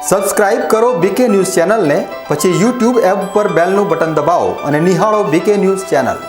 Subscribe કરો બીકે news ચેનલને, પછી YouTube એપ પર બેલનું બટન દબાવો અને નિહાળો બીકે ન્યૂઝ ચેનલ।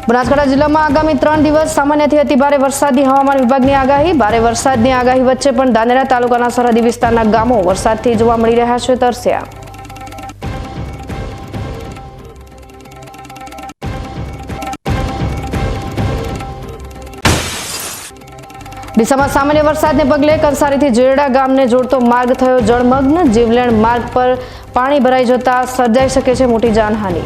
બનાસકાંઠા જિલ્લામાં આગામી 3 દિવસ સામાન્યથી અતિ ભારે વરસાદની હવામાન વિભાગની આગાહી। ભારે વરસાદની આગાહી વચ્ચે પણ ધાનેરા તાલુકાના સરહદી વિસ્તારના ગામો વરસાદથી જોવા મળી રહ્યા છે તરસ્યા। ડીસામાં સામાન્ય વરસાદને પગલે કંસારીથી જેરડા ગામને જોડતો માર્ગ થયો જળમગ્ન। જીવલેણ માર્ગ પર પાણી ભરાઈ જતા સર્જાઈ શકે છે મોટી જાનહાનિ।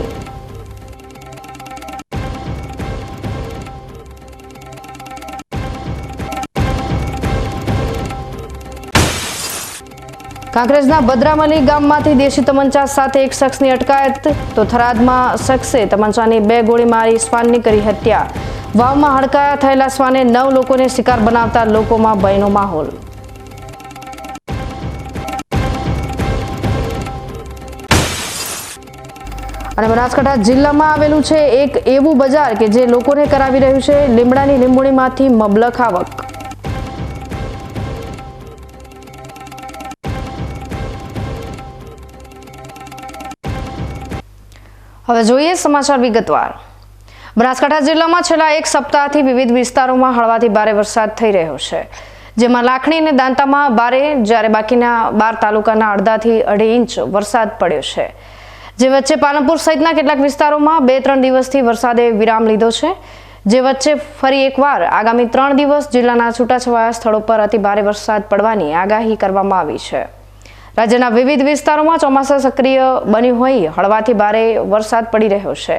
કાંકરેજના બદ્રામલી ગામમાંથી દેશી તમંચા સાથે એક શખ્સની અટકાયત। તો થરાદમાં શખ્સે તમંચાની 2 ગોળી મારી શ્વાનની કરી હત્યા। વાવમાં હડકાયા થયેલા શ્વાને 9 લોકોને શિકાર બનાવતા લોકોમાં ભયનો માહોલ। અને બનાસકાંઠા જિલ્લામાં આવેલું છે એક એવું બજાર કે જે લોકોને કરાવી રહ્યું છે લીમડાની લીંબુણીમાંથી મબલખ આવક। હવે જોઈએ સમાચાર વિગતવાર। બનાસકાંઠા જિલ્લામાં છેલ્લા એક સપ્તાહથી વિવિધ વિસ્તારોમાં હળવાથી ભારે વરસાદ થઈ રહ્યો છે, જેમાં લાખણી અને દાંતામાં ભારે, જ્યારે બાકીના 12 તાલુકાના અડધાથી 2.5 ઇંચ વરસાદ પડ્યો છે। જે વચ્ચે પાલનપુર સહિતના કેટલાક વિસ્તારોમાં 2-3 દિવસથી વરસાદે વિરામ લીધો છે, જે વચ્ચે ફરી એકવાર આગામી 3 દિવસ જિલ્લાના છૂટાછવાયા સ્થળો પર અતિ ભારે વરસાદ પડવાની આગાહી કરવામાં આવી છે। રાજ્યના વિવિધ વિસ્તારોમાં ચોમાસા સક્રિય બન્યું હોય હળવાથી ભારે વરસાદ પડી રહ્યો છે,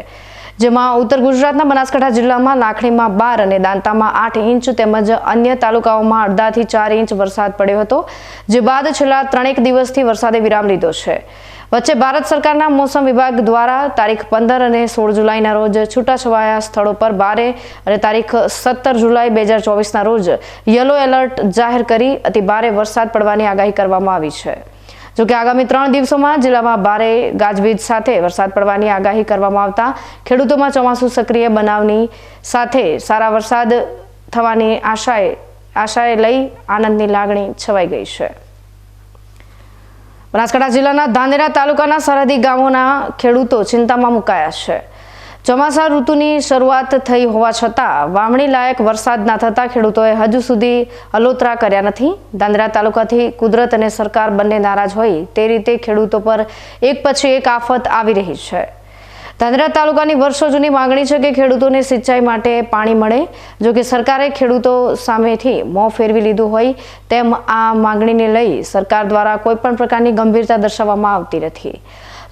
જેમાં ઉત્તર ગુજરાતના બનાસકાંઠા જિલ્લામાં લાખણીમાં 12 અને દાંતામાં 8 ઇંચ તેમજ અન્ય તાલુકાઓમાં અડધાથી 4 ઇંચ વરસાદ પડ્યો હતો, જે બાદ છેલ્લા 3 દિવસથી વરસાદે વિરામ લીધો છે। વચ્ચે ભારત સરકારના મોસમ વિભાગ દ્વારા તારીખ 15 અને 16 જુલાઈના રોજ છૂટાછવાયા સ્થળો પર ભારે અને તારીખ 17 જુલાઈ 2024ના રોજ યલો એલર્ટ જાહેર કરી અતિ ભારે વરસાદ પડવાની આગાહી કરવામાં આવી છે। જોકે આગામી 3 દિવસોમાં જિલ્લામાં ભારે ગાજવીજ સાથે વરસાદ પડવાની આગાહી કરવામાં આવતા ખેડૂતોમાં ચોમાસું સક્રિય બનાવની સાથે સારા વરસાદ થવાની આશાએ લઈ આનંદની લાગણી છવાઈ ગઈ છે। બનાસકાંઠા જિલ્લાના ધાનેરા તાલુકાના સરહદી ગામોના ખેડૂતો ચિંતામાં મુકાયા છે। ચોમાસા ઋતુની શરૂઆત થઈ હોવા છતાં વાવણી લાયક વરસાદ ના થતા ખેડૂતોએ હજુ સુધી અલોતરા કર્યા નથી। ધાનેરા તાલુકાથી કુદરત અને સરકાર બંને નારાજ હોય તે રીતે ખેડૂતો પર એક પછી એક આફત આવી રહી છે। ધાનેરા તાલુકાની વર્ષો જૂની માંગણી છે કે ખેડૂતોને સિંચાઈ માટે પાણી મળે, જો કે સરકારે ખેડૂતો સામેથી મોં ફેરવી લીધું હોય તેમ આ માંગણીને લઈ સરકાર દ્વારા કોઈ પણ પ્રકારની ગંભીરતા દર્શાવવામાં આવતી નથી।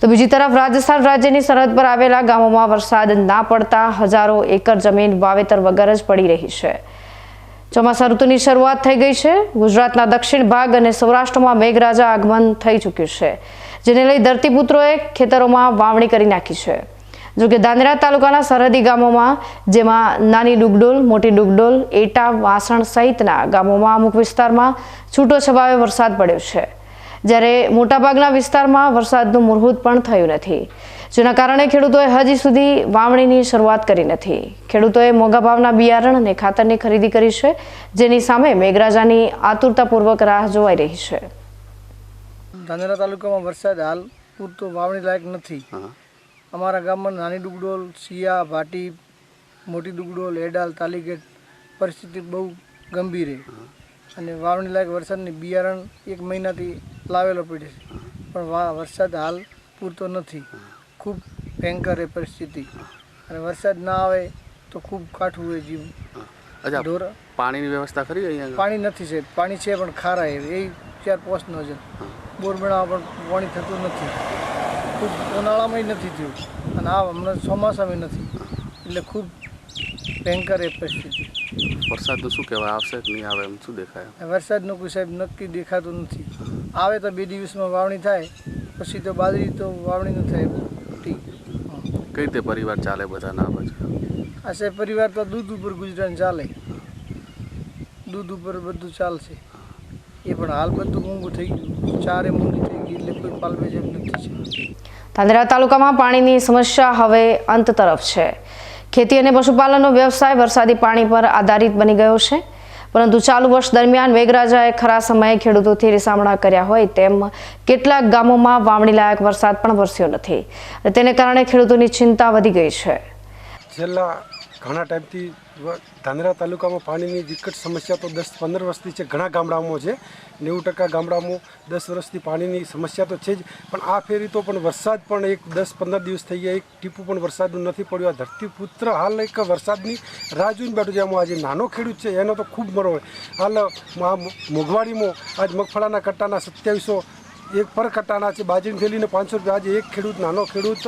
તો બીજી તરફ રાજસ્થાન રાજ્યની સરહદ પર આવેલા ગામોમાં વરસાદ ના પડતા હજારો એકર જમીન વાવેતર વગર જ પડી રહી છે। ચોમાસા ઋતુની શરૂઆત થઈ ગઈ છે। ગુજરાતના દક્ષિણ ભાગ અને સૌરાષ્ટ્રમાં મેઘરાજા આગમન થઈ ચૂક્યું છે, જેને લઈ ધરતીપુત્રોએ ખેતરોમાં વાવણી કરી નાખી છે। જોકે ધાનેરા તાલુકાના સરહદી ગામોમાં, જેમાં નાની ડુગડોલ, મોટી ડુગડોલ, એટા, વાસણ સહિતના ગામોમાં અમુક વિસ્તારમાં છૂટો છવાયો વરસાદ પડ્યો છે, જ્યારે મોટાભાગના વિસ્તારમાં વરસાદનું મુહૂર્ત પણ થયું નથી, જેના કારણે ખેડૂતોએ હજી સુધી વાવણીની શરૂઆત કરી નથી। ખેડૂતોએ મોંઘા ભાવના બિયારણ અને ખાતરની ખરીદી કરી છે, જેની સામે મેઘરાજાની આતુરતાપૂર્વક રાહ જોવાઈ રહી છે। ધાનેરા તાલુકામાં વરસાદ હાલ પૂરતો વાવણી લાયક નથી। અમારા ગામમાં નાની ડુગડોલ, સિયા, ભાટી, મોટી ડુગડોલ, એડાલ, તાલીગેટ પરિસ્થિતિ બહુ ગંભીર છે અને વાવણી લાયક વરસાદની બિયારણ 1 મહિનાથી લાવેલો પડે છે, પણ વરસાદ હાલ પૂરતો નથી. ખૂબ ભયંકર એ પરિસ્થિતિ, અને વરસાદ ના આવે તો ખૂબ કાઠું હોય જીવ. અચ્છા, ઢોર પાણીની વ્યવસ્થા ખરી અહીંયા? પાણી નથી છે, પાણી છે પણ ખારા એ 4-5 છે. બોર બનાવવા પણ પાણી થતું નથી. ખૂબ ઉનાળામાં નથી થયું, અને આ હમણાં ચોમાસામાં નથી, એટલે ખૂબ ભયંકર એ પરિસ્થિતિ. વરસાદનું શું કહેવાય, આવશે કે નહીં આવે એમ શું દેખાય? વરસાદનું કોઈ સાહેબ નક્કી દેખાતું નથી. આવે તો 2 દિવસમાં વાવણી થાય, પછી તો બાજરી તો વાવણી ન થાય. ઠીક. કઈ રીતે પરિવાર ચાલે બધાના પછી? આ સાહેબ પરિવાર તો દૂધ ઉપર ગુજરાન ચાલે, દૂધ ઉપર બધું ચાલશે. એ પણ હાલ બધું મોંઘું થઈ ગયું, ચારે મોંઘી થઈ ગઈ, એટલે કોઈ પાલવે જેમ નથી. ધાનેરા તાલુકામાં પાણીની સમસ્યા હવે અંત તરફ છે. ખેતી અને પશુપાલનનો વ્યવસાય વરસાદી પાણી પર આધારિત બની ગયો છે, પરંતુ ચાલુ વર્ષ દરમિયાન મેઘરાજાએ ખરા સમયે ખેડૂતોથી રીસામણા કર્યા હોય તેમ કેટલાક ગામોમાં વાવણી લાયક વરસાદ પણ વરસ્યો નથી, અને તેને કારણે ખેડૂતોની ચિંતા વધી ગઈ છે. છેલ્લા ઘણા ટાઈમથી ધાનેરા તાલુકામાં પાણીની વિકટ સમસ્યા તો 10-15 વર્ષથી છે. ઘણા ગામડાઓમાં છે, 90% ગામડાઓમાં 10 વર્ષથી પાણીની સમસ્યા તો છે જ, પણ આ ફેરી તો પણ વરસાદ પણ 10-15 દિવસ થઈ ગયા, એક ટીપું પણ વરસાદનું નથી પડ્યું. આ ધરતીપુત્ર હાલ એક વરસાદની રાહ જોઈને બેઠું છે. એમાં આજે નાનો ખેડૂત છે એનો તો ખૂબ મરો હોય. હાલ મોંઘવારીમાં આજ મગફળાના કટ્ટાના 2700 એક પર કટ્ટાના છે, બાજરીની થેલીને 500 રૂપિયા. આજે એક ખેડૂત, નાનો ખેડૂત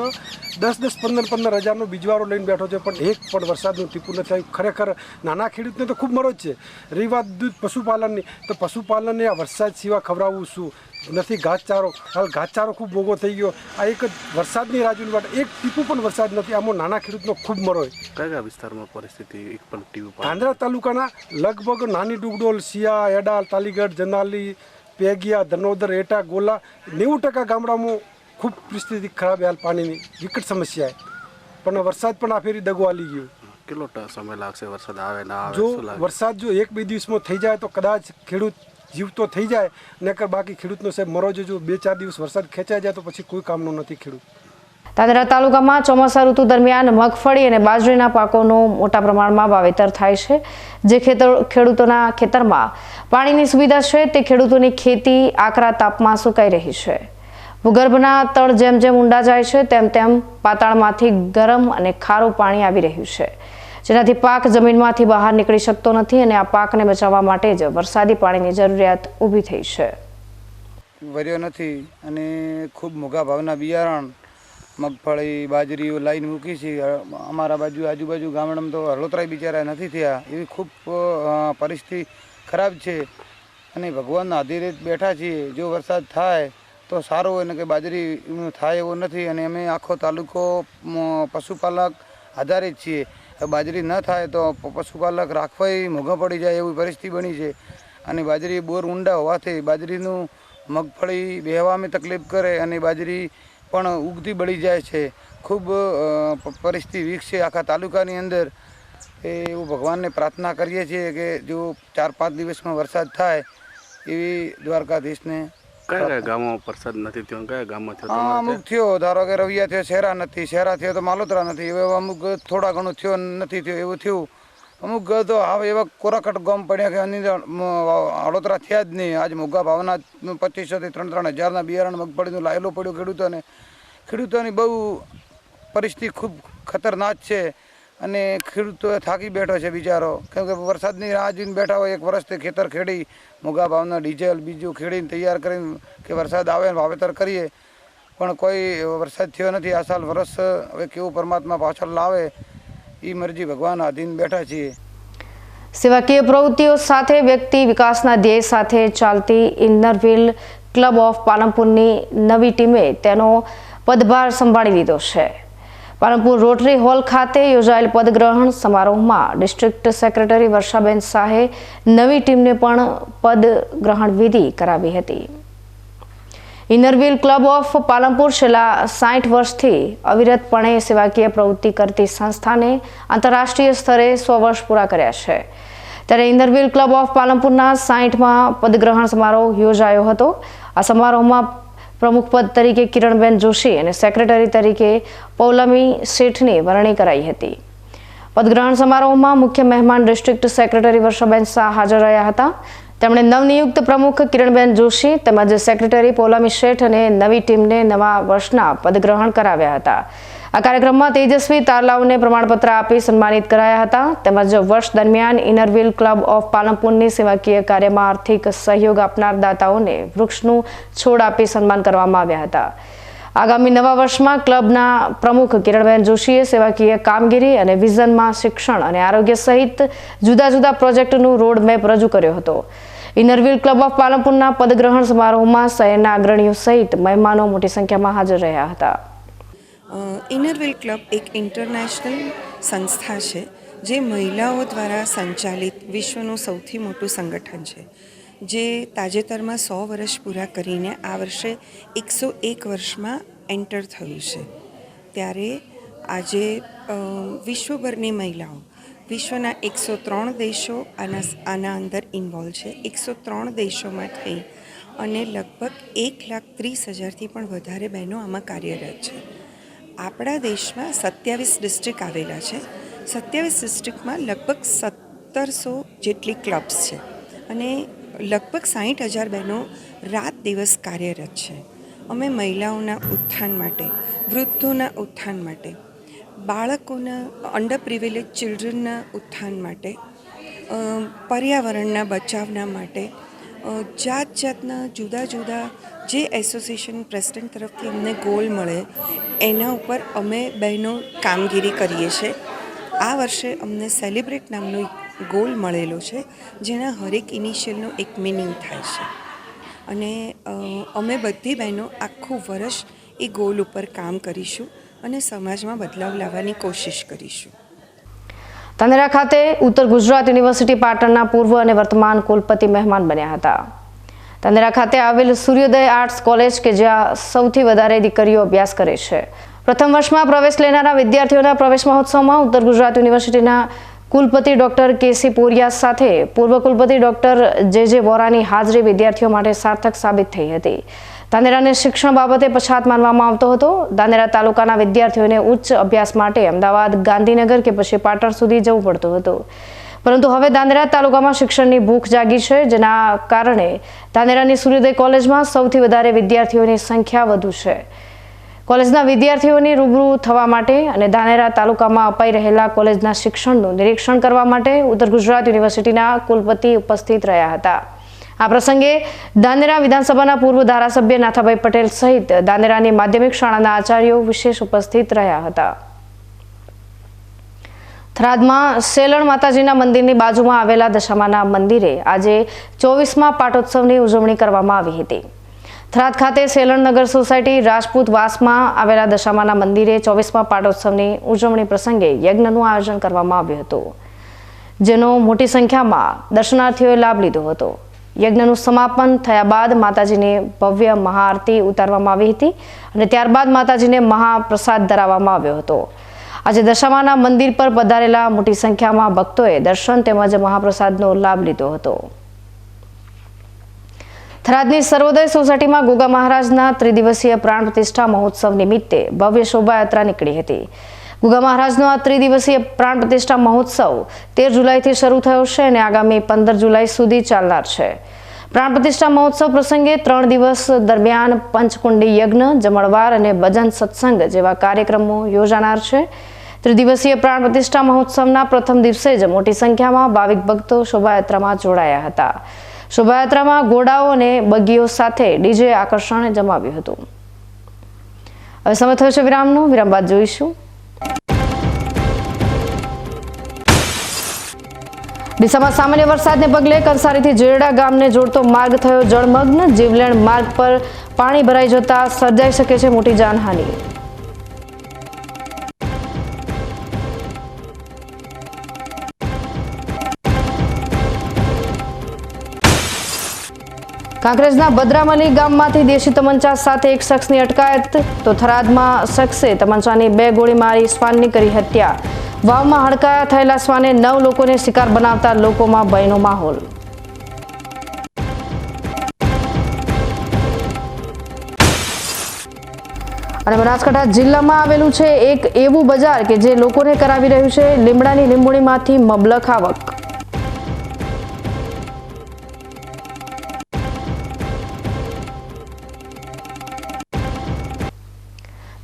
10-15 હજારનો બીજવારો લઈને બેઠો છે, પણ એક પણ વરસાદનું ટીપું નથી આવ્યું. ખરેખર નાના ખેડૂતને તો ખૂબ મરો જ છે. રહી વાત દૂધ પશુપાલનની, તો પશુપાલનને આ વરસાદ સિવાય ખવડાવવું શું? નથી ઘાસચારો, હાલ ઘાસચારો ખૂબ મોંઘો થઈ ગયો. આ એક જ વરસાદની રાજુની વાત, એક ટીપું પણ વરસાદ નથી. આમાં નાના ખેડૂતનો ખૂબ મરો હોય. કયા વિસ્તારમાં પરિસ્થિતિ એક પણ ટીવી? ધાનેરા તાલુકાના લગભગ નાની ડુગડોલ, સિયા, એડાલ, તાલીગઢ, જનાલી, પેગિયા, ધનોદર, એટા, ગોલા 90% ગામડામાં ખૂબ પરિસ્થિતિ ખરાબ. હાલ પાણીની વિકટ સમસ્યા, પણ વરસાદ પણ આ ફેરી દગો આલી ગયો. કેટલો સમય લાગશે વરસાદ આવે ના આવે? જો શું લાગે? વરસાદ જો 1-2 દિવસમાં થઈ જાય તો કદાચ ખેડૂત જીવતો થઈ જાય, નકર બાકી ખેડૂતનો સાહેબ મરો જો 2-4 દિવસ વરસાદ ખેંચાઈ જાય તો પછી કોઈ કામનું નથી ખેડૂત. ધાનેરા તાલુકામાં ચોમાસા ઋતુ દરમિયાન મગફળી અને બાજરીના પાકોનું મોટા પ્રમાણમાં વાવેતર થાય છે. જે ખેડૂતોના ખેતરમાં પાણીની સુવિધા છે તે ખેડૂતોની ખેતી આકરા તાપમાં સુકાઈ રહી છે. ભૂગર્ભના તળ જેમ જેમ ઊંડા જાય છે તેમ તેમ પાતાળમાંથી ગરમ અને ખારું પાણી આવી રહ્યું છે, જેનાથી પાક જમીનમાંથી બહાર નીકળી શકતો નથી, અને આ પાકને બચાવવા માટે જ વરસાદી પાણીની જરૂરિયાત ઊભી થઈ છે. વર્યો નથી, અને ખૂબ મોંઘા ભાવના બિયારણ મગફળી બાજરીઓ લાઈન મૂકી છે. અમારા બાજુ આજુબાજુ ગામડામાં તો હળોતરાય બિચારા નથી થયા, એવી ખૂબ પરિસ્થિતિ ખરાબ છે. અને ભગવાનના આધીરે બેઠા છીએ. જો વરસાદ થાય તો સારું હોય, ને કે બાજરી થાય એવું નથી. અને અમે આખો તાલુકો પશુપાલક આધારિત છીએ. બાજરી ન થાય તો પશુપાલક રાખવાય મોંઘા પડી જાય એવી પરિસ્થિતિ બની છે. અને બાજરી બોર ઊંડા હોવાથી બાજરીનું મગફળી બેહવામાં તકલીફ કરે, અને બાજરી પણ ઉગતી બળી જાય છે. ખૂબ પરિસ્થિતિ વીક છે આખા તાલુકાની અંદર. એવું ભગવાનને પ્રાર્થના કરીએ છીએ કે જો 4-5 દિવસમાં વરસાદ થાય એવી દ્વારકાધીશને. કયા કયા ગામમાં વરસાદ નથી થયો? કયા ગામમાં થયો? અમુક થયો, ધારો કે રવિયા થયો, શેરા નથી, શેરા થયો તો માલોતરા નથી, હવે અમુક થોડા ઘણું થયો નથી થયો એવું થયું. અમુક તો હવે એવા કોરાકટ ગામ પડ્યા કે એની હળોતરા થયા જ નહીં. આજ મોંઘા ભાવના 2500 થી 3-3 હજારના બિયારણ મગફળીનું લાયેલો પડ્યો ખેડૂતોને. ખેડૂતોની બહુ પરિસ્થિતિ ખૂબ ખતરનાક છે, અને ખેડૂતો થાકી બેઠો છે બિચારો. કેમ કે વરસાદની રાહ જોઈને બેઠા હોય, 1 વર્ષથી ખેતર ખેડી મોંઘા ભાવના ડીઝલ બીજું ખેડીને તૈયાર કરીને કે વરસાદ આવે વાવેતર કરીએ, પણ કોઈ વરસાદ થયો નથી. આ સાલ વરસ હવે કેવું પરમાત્મા પાછળ લાવે એ મરજી ભગવાન આધીન બેઠા છીએ. સેવાકીય પ્રવૃત્તિઓ સાથે વ્યક્તિ વિકાસના ધ્યેય સાથે ચાલતી ઇન્નરવ્હીલ ક્લબ ઓફ પાલનપુરની નવી ટીમે તેનો પદભાર સંભાળી લીધો છે. પાલનપુર રોટરી હોલ ખાતે યોજાયેલ પદગ્રહણ સમારોહમાં ડિસ્ટ્રિક્ટ સેક્રેટરી વર્ષાબેન શાહે નવી ટીમને પણ પદગ્રહણ વિધિ કરાવી હતી. ઇનરવ્હીલ ક્લબ ઓફ પાલનપુર છેલ્લા 60 વર્ષથી અવિરતપણે સેવાકીય પ્રવૃત્તિ કરતી સંસ્થાને આંતરરાષ્ટ્રીય સ્તરે 100 વર્ષ પૂરા કર્યા છે. ત્યારે ઇનરવ્હીલ ક્લબ ઓફ પાલનપુરના 60માં પદગ્રહણ સમારોહ યોજાયો હતો. આ સમારોહમાં પ્રમુખ પદ તરીકે કિરણબેન જોશી અને સેક્રેટરી તરીકે પૌલમી શેઠની વરણી કરાઈ હતી. પદગ્રહણ સમારોહમાં મુખ્ય મહેમાન ડિસ્ટ્રિક્ટ સેક્રેટરી વર્ષાબેન શાહ હાજર રહ્યા હતા. તેમણે નવનિયુક્ત પ્રમુખ કિરણબેન જોશી તેમજ સેક્રેટરી પોલામી શેઠ અને નવી ટીમને નવા વર્ષના પદગ્રહણ કરાવ્યા હતા. આ કાર્યક્રમમાં તેજસ્વી તારલાઓને પ્રમાણપત્ર આપી સન્માનિત કરાયા હતા તેમજ વર્ષ દરમિયાન ઇનરવ્હીલ ક્લબ ઓફ પાલનપુરની સેવાકીય કાર્યમાં આર્થિક સહયોગ આપનાર દાતાઓને વૃક્ષનું છોડ આપી સન્માન કરવામાં આવ્યા હતા. આગામી નવા વર્ષમાં ક્લબના પ્રમુખ કિરણબેન જોશીએ સેવાકીય કામગીરી અને વિઝનમાં શિક્ષણ અને આરોગ્ય સહિત જુદા જુદા પ્રોજેક્ટનું રોડમેપ રજૂ કર્યો હતો. ઇનરવ્હીલ ક્લબ ઓફ પાલનપુરના પદગ્રહણ સમારોહમાં શહેરના અગ્રણીઓ સહિત મહેમાનો મોટી સંખ્યામાં હાજર રહ્યા હતા. ઇનરવ્હીલ ક્લબ એક ઇન્ટરનેશનલ સંસ્થા છે જે મહિલાઓ દ્વારા સંચાલિત વિશ્વનું સૌથી મોટું સંગઠન છે, જે તાજેતરમાં 100 વર્ષ પૂરા કરીને આ વર્ષે 101 વર્ષમાં એન્ટર થયું છે. ત્યારે આજે વિશ્વભરની મહિલાઓ, વિશ્વના 103 દેશો આના અંદર ઇન્વોલ્વ છે. 103 દેશોમાં થઈ અને લગભગ 1,30,000થી પણ વધારે બહેનો આમાં કાર્યરત છે. આપણા દેશમાં 27 ડિસ્ટ્રિક્ટ આવેલા છે. 27 ડિસ્ટ્રિક્ટમાં લગભગ 1700 જેટલી ક્લબ્સ છે અને લગભગ 60,000 બહેનો રાત દિવસ કાર્યરત છે. અમે મહિલાઓના ઉત્થાન માટે, વૃદ્ધોના ઉત્થાન માટે, બાળકોના અંડર પ્રિવિલેજ ચિલ્ડ્રનના ઉત્થાન માટે, પર્યાવરણના બચાવના માટે જાત જાતના જુદા જુદા જે એસોસિએશન પ્રેસિડેન્ટ તરફથી અમને ગોલ મળે એના ઉપર અમે બહેનો કામગીરી કરીએ છીએ. આ વર્ષે અમને સેલિબ્રેટ નામનો ગોલ મળેલો છે, જેના હરેક ઇનિશિયલનો એક મિનિંગ થાય છે અને અમે બધી બહેનો આખું વર્ષ એ ગોલ ઉપર કામ કરીશું અને સમાજમાં બદલાવ લાવવાની કોશિશ કરીશું. ધાનેરા ખાતે ઉત્તર ગુજરાત યુનિવર્સિટી પાટણના પૂર્વ અને વર્તમાન કુલપતિ મહેમાન બન્યા હતા. ધાનેરા ખાતે આવેલ સૂર્યોદય આર્ટ્સ કોલેજ કે જ્યાં સૌથી વધારે દીકરીઓ અભ્યાસ કરે છે. પ્રથમ વર્ષમાં પ્રવેશ લેનારા વિદ્યાર્થીઓના પ્રવેશ મહોત્સવમાં ઉત્તર ગુજરાત યુનિવર્સિટીના કુલપતિ ડોક્ટર કેસી પોરિયા સાથે પૂર્વ કુલપતિ ડોક્ટર જે વોરાની હાજરી વિદ્યાર્થીઓ માટે સાર્થક સાબિત થઈ હતી. ધાનેરાને શિક્ષણ બાબતે પછાત માનવામાં આવતો હતો. ધાનેરા તાલુકાના વિદ્યાર્થીઓને ઉચ્ચ અભ્યાસ માટે અમદાવાદ, ગાંધીનગર કે પછી પાટણ સુધી જવું પડતું હતું, પરંતુ હવે ધાનેરા તાલુકામાં શિક્ષણની ભૂખ જાગી છે, જેના કારણે ધાનેરાની સૂર્યોદય કોલેજમાં સૌથી વધારે વિદ્યાર્થીઓની સંખ્યા વધુ છે. કોલેજના વિદ્યાર્થીઓની રૂબરૂ થવા માટે અને ધાનેરા તાલુકામાં અપાઈ રહેલા કોલેજના શિક્ષણનું નિરીક્ષણ કરવા માટે ઉત્તર ગુજરાત યુનિવર્સિટીના કુલપતિ ઉપસ્થિત રહ્યા હતા. આ પ્રસંગે ધાનેરા વિધાનસભાના પૂર્વ ધારાસભ્ય નાથાભાઈ પટેલ સહિત ધાનેરાની માધ્યમિક શાળાના આચાર્યો વિશેષ ઉપસ્થિત રહ્યા હતા. થરાદમાં સેલણ માતાજીના મંદિરની બાજુમાં આવેલા દશામાના મંદિરે આજે 24મા પાટોત્સવની ઉજવણી કરવામાં આવી હતી. થરાદ ખાતે સેલણ નગર સોસાયટી રાજપૂત વાસમાં આવેલા દશામાના મંદિરે 24મા પાટોત્સવની ઉજવણી પ્રસંગે યજ્ઞનું આયોજન કરવામાં આવ્યું હતું, જેનો મોટી સંખ્યામાં દર્શનાર્થીઓએ લાભ લીધો હતો. યજ્ઞનું સમાપન થયા બાદ માતાજીની ભવ્ય મહાઆરતી ઉતારવામાં આવી હતી અને ત્યારબાદ માતાજીને મહાપ્રસાદ ધરાવવામાં આવ્યો હતો. આજે દશામાના મંદિર પર પધારેલા મોટી સંખ્યામાં ભક્તોએ દર્શન તેમજ મહાપ્રસાદનો લાભ લીધો હતો. થરાદની સર્વોદય સોસાયટીમાં ગોગા મહારાજના ત્રિદિવસીય પ્રાણ પ્રતિષ્ઠા મહોત્સવ નિમિત્તે ભવ્ય શોભાયાત્રા નીકળી હતી. ગોગા મહારાજનો આ ત્રિદિવસીય પ્રાણ પ્રતિષ્ઠા મહોત્સવ 13 જુલાઈથી શરૂ થયો છે અને આગામી 15 જુલાઈ સુધી ચાલનાર છે. પ્રાણ પ્રતિષ્ઠા મહોત્સવ પ્રસંગે 3 દિવસ દરમિયાન પંચકુંડી યજ્ઞ, જમણવાર અને ભજન સત્સંગ જેવા કાર્યક્રમો યોજાનાર છે. ત્રિદિવસીય પ્રાણ પ્રતિષ્ઠા મહોત્સવના પ્રથમ દિવસે જ મોટી સંખ્યામાં ભાવિક ભક્તો શોભાયાત્રામાં જોડાયા હતા. શોભાયાત્રામાં ઘોડાઓ અને બગીઓ સાથે ડીજે આકર્ષણ જમાવ્યું હતું. હવે સમય થયો છે વિરામનો. વિરામ બાદ જોઈશું. ડીસામાં સામાન્ય વરસાદને પગલે કંસારીથી જેરડા ગામને જોડતો માર્ગ થયો જળમગ્ન. જીવલેણ માર્ગ પર પાણી ભરાઈ જતા સર્જાઈ શકે છે મોટી જાનહાનિ. કાંકરેજના બદ્રામલી ગામમાંથી દેશી તમંચા સાથે એક શખ્સની અટકાયત. તો થરાદમાં શખ્સે તમંચાની 2 ગોળી મારી શ્વાનની કરી હત્યા. વાવમાં હડકાયા થયેલા શ્વાને 9 લોકોને શિકાર બનાવતા લોકોમાં ભયનો માહોલ. અને બનાસકાંઠા જિલ્લામાં આવેલું છે એક એવું બજાર કે જે લોકોને કરાવી રહ્યું છે લીમડાની લીંબોળીમાંથી મબલખ આવક.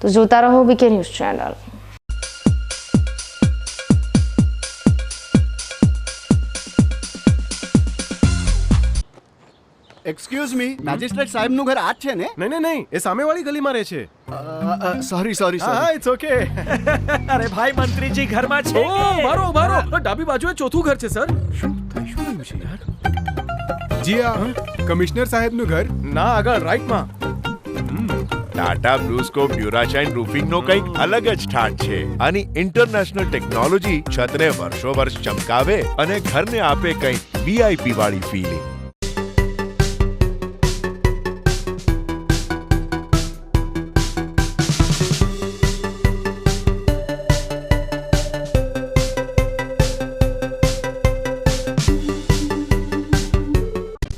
તો જોતા રહો BK news channel. Excuse me, magistrate સાહેબનું ઘર આ જ છે ને? નહીં નહીં નહીં, એ સામેવાળી ગલીમાં રહે છે. સોરી હા ઇટ્સ ઓકે. અરે ભાઈ મંત્રીજી ઘરમાં છે ઓ મારો મારો ડાબી બાજુએ ચોથું ઘર છે સર. શું થયું છે યાર? જી હા, કમિશનર સાહેબનું ઘર. ના આગળ રાઈટમાં. ટાટા બ્લુસ્કોપ ડ્યુરાશાઇન રૂફિંગનો કંઈક અલગ જ ઠાઠ છે. આની ઇન્ટરનેશનલ ટેકનોલોજી છતને વર્ષો વર્ષ ચમકાવે અને ઘરને આપે કંઈક વીઆઈપી વાળી ફીલિંગ.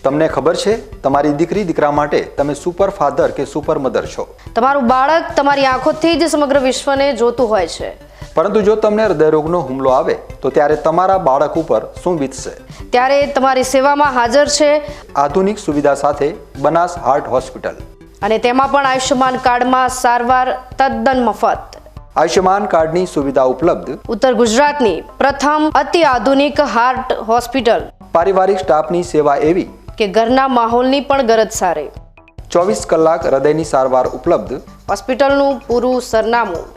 તમને ખબર છે તમારી દીકરી દીકરા માટે તમે સુપર ફાધર કે સુપર મધર છો. તમારું બાળક તમારી આંખોથી જ સમગ્ર વિશ્વને જોતું હોય છે. પરંતુ જો તમને હૃદયરોગનો હુમલો આવે તો ત્યારે તમારા બાળક ઉપર શું વીતશે? ત્યારે તમારી સેવામાં હાજર છે આધુનિક સુવિધા સાથે બનાસ હાર્ટ હોસ્પિટલ, અને તેમાં પણ આયુષ્યમાન કાર્ડમાં સારવાર તદ્દન મફત. આયુષ્યમાન કાર્ડની સુવિધા ઉપલબ્ધ. ઉત્તર ગુજરાતની પ્રથમ અતિ આધુનિક હાર્ટ હોસ્પિટલ. પારિવારિક સ્ટાફની સેવા એવી કે ઘરના માહોલની પણ ગરજ સારે. 24 કલાક હૃદયની સારવાર ઉપલબ્ધ. હોસ્પિટલનું પૂરું સરનામું.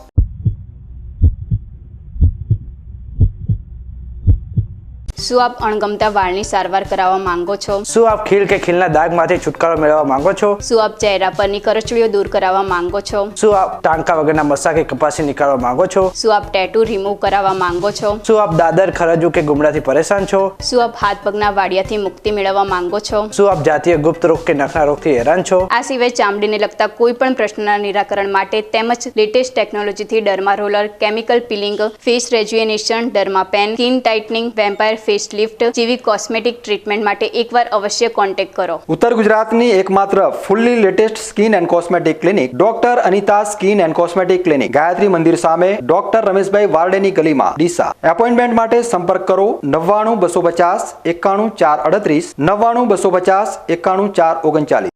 શું આપ અણગમતા વાળની સારવાર કરાવવા માંગો છો? શું આપ ખીલ કે ખીલના દાગમાંથી છુટકારો મેળવવા માંગો છો? શું આપ ચહેરા પરની કરચલીઓ દૂર કરાવવા માંગો છો? શું આપ ટાંકા વગરના મસા કે કપાસી નીકાળવા માંગો છો? શું આપ ટેટુ રિમૂવ કરાવવા માંગો છો? શું આપ દાદર ખરજુ કે ગુમડાથી પરેશાન છો? શું આપ હાથ પગના વાડિયાથી મુક્તિ મેળવવા માંગો છો? શું આપ જાતીય ગુપ્ત રોગ કે નખના રોગથી હેરાન છો? આ સિવાય ચામડીને લગતા કોઈ પણ પ્રશ્નના નિરાકરણ માટે તેમજ લેટેસ્ટ ટેકનોલોજીથી derma roller, chemical peeling, face rejuvenation, derma pen, skin tightening, vampire face lift જેવી કોસ્મેટિક ટ્રીટમેન્ટ માટે એકવાર અવશ્ય કોન્ટેક્ટ કરો. ઉત્તર ગુજરાતની એકમાત્ર fully latest skin and cosmetic clinic doctor Anita skin and cosmetic clinic, Gayatri Mandir સામે, ડોક્ટર રમેશભાઈ વારડેની ગલીમાં, ડીસા. એપોઇન્ટમેન્ટ માટે સંપર્ક કરો 99 250 91 438, 99 250 91 439.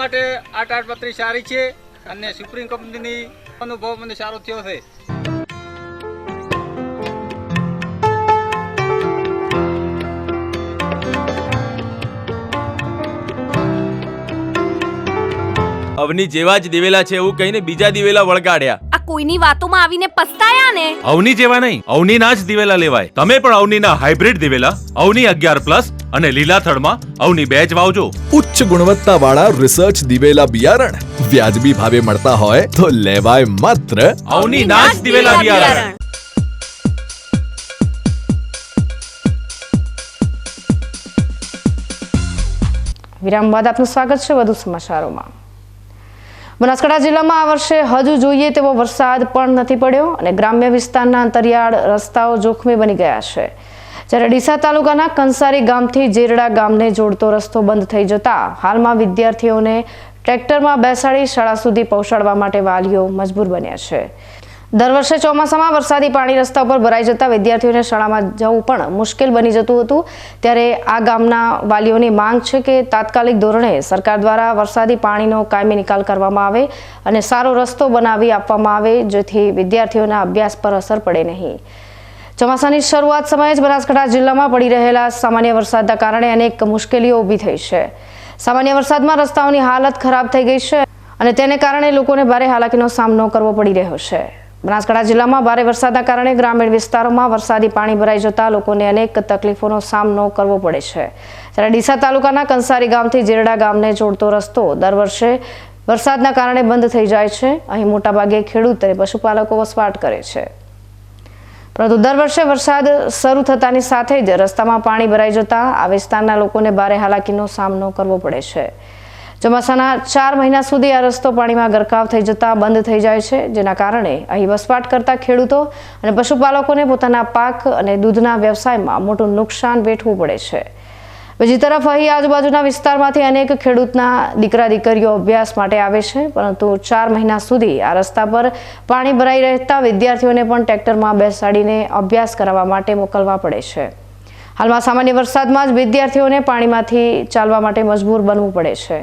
માટે આ તાડપત્રી સારી છે અને સુપ્રીમ કંપનીની અનુભવ મને સારો થયો છે. અવની જેવા જ દિવેલા છે એવું કહીને બીજા દિવેલા વળગાડ્યા. આ કોઈની વાતોમાં આવીને પસ્તાયા ને. અવની જેવા નહીં, અવનીના જ દિવેલા લેવાય. તમે પણ અવનીના હાઇબ્રિડ દિવેલા અવની 11+ અને લીલાથળમાં અવની 2 જ વાવજો. ઉચ્ચ ગુણવત્તાવાળા રિસર્ચ દિવેલા બિયારણ વ્યાજબી ભાવે મળતા હોય તો લેવાય માત્ર અવનીના જ દિવેલા બિયારણ. વિરામ બાદ આપનું સ્વાગત છે વધુ સમાચારોમાં. બનાસકાંઠા જિલ્લામાં આ વર્ષે હજુ જોઈએ તેવો વરસાદ પણ નથી પડ્યો અને ગ્રામ્ય વિસ્તારના અંતરિયાળ રસ્તાઓ જોખમી બની ગયા છે. જ્યારે ડીસા તાલુકાના કંસારી ગામથી જેરડા ગામને જોડતો રસ્તો બંધ થઈ જતા હાલમાં વિદ્યાર્થીઓને ટ્રેક્ટરમાં બેસાડી શાળા સુધી પહોંચાડવા માટે વાલીઓ મજબૂર બન્યા છે. દર વર્ષે ચોમાસામાં વરસાદી પાણી રસ્તા ઉપર ભરાઈ જતા વિદ્યાર્થીઓને શાળામાં જવું પણ મુશ્કેલ બની જતું હતું. ત્યારે આ ગામના વાલીઓની માંગ છે કે તાત્કાલિક ધોરણે સરકાર દ્વારા વરસાદી પાણીનો કાયમી નિકાલ કરવામાં આવે અને સારો રસ્તો બનાવી આપવામાં આવે જેથી વિદ્યાર્થીઓના અભ્યાસ પર અસર પડે નહીં. ચોમાસાની શરૂઆત સમયે જ બનાસકાંઠા જિલ્લામાં પડી રહેલા સામાન્ય વરસાદના કારણે અનેક મુશ્કેલીઓ ઊભી થઈ છે. સામાન્ય વરસાદમાં રસ્તાઓની હાલત ખરાબ થઈ ગઈ છે અને તેને કારણે લોકોને ભારે હાલાકીનો સામનો કરવો પડી રહ્યો છે. બનાસકાંઠા જિલ્લામાં ભારે વરસાદના કારણે ગ્રામીણ વિસ્તારોમાં વરસાદી પાણી ભરાઈ જતા લોકોને અનેક તકલીફોનો સામનો કરવો પડે છે. ત્યારે ડીસા તાલુકાના કંસારી ગામથી જેરડા ગામને જોડતો રસ્તો દર વર્ષે વરસાદના કારણે બંધ થઈ જાય છે. અહીં મોટાભાગે ખેડૂત અને પશુપાલકો વસવાટ કરે છે. પરંતુ દર વર્ષે વરસાદ શરૂ થતાની સાથે જ રસ્તામાં પાણી ભરાઈ જતા આ વિસ્તારના લોકોને ભારે હાલાકીનો સામનો કરવો પડે છે. ચોમાસાના 4 મહિના સુધી આ રસ્તો પાણીમાં ગરકાવ થઈ જતા બંધ થઈ જાય છે, જેના કારણે અહીં વસવાટ કરતા ખેડૂતો અને પશુપાલકોને પોતાના પાક અને દૂધના વ્યવસાયમાં મોટું નુકસાન વેઠવું પડે છે. બીજી તરફ અહીં આજુબાજુના વિસ્તારમાંથી અનેક ખેડૂતના દીકરા દીકરીઓ અભ્યાસ માટે આવે છે, પરંતુ 4 મહિના સુધી આ રસ્તા પર પાણી ભરાઈ રહેતા વિદ્યાર્થીઓને પણ ટ્રેક્ટરમાં બેસાડીને અભ્યાસ કરાવવા માટે મોકલવા પડે છે. હાલમાં સામાન્ય વરસાદમાં જ વિદ્યાર્થીઓને પાણીમાંથી ચાલવા માટે મજબૂર બનવું પડે છે.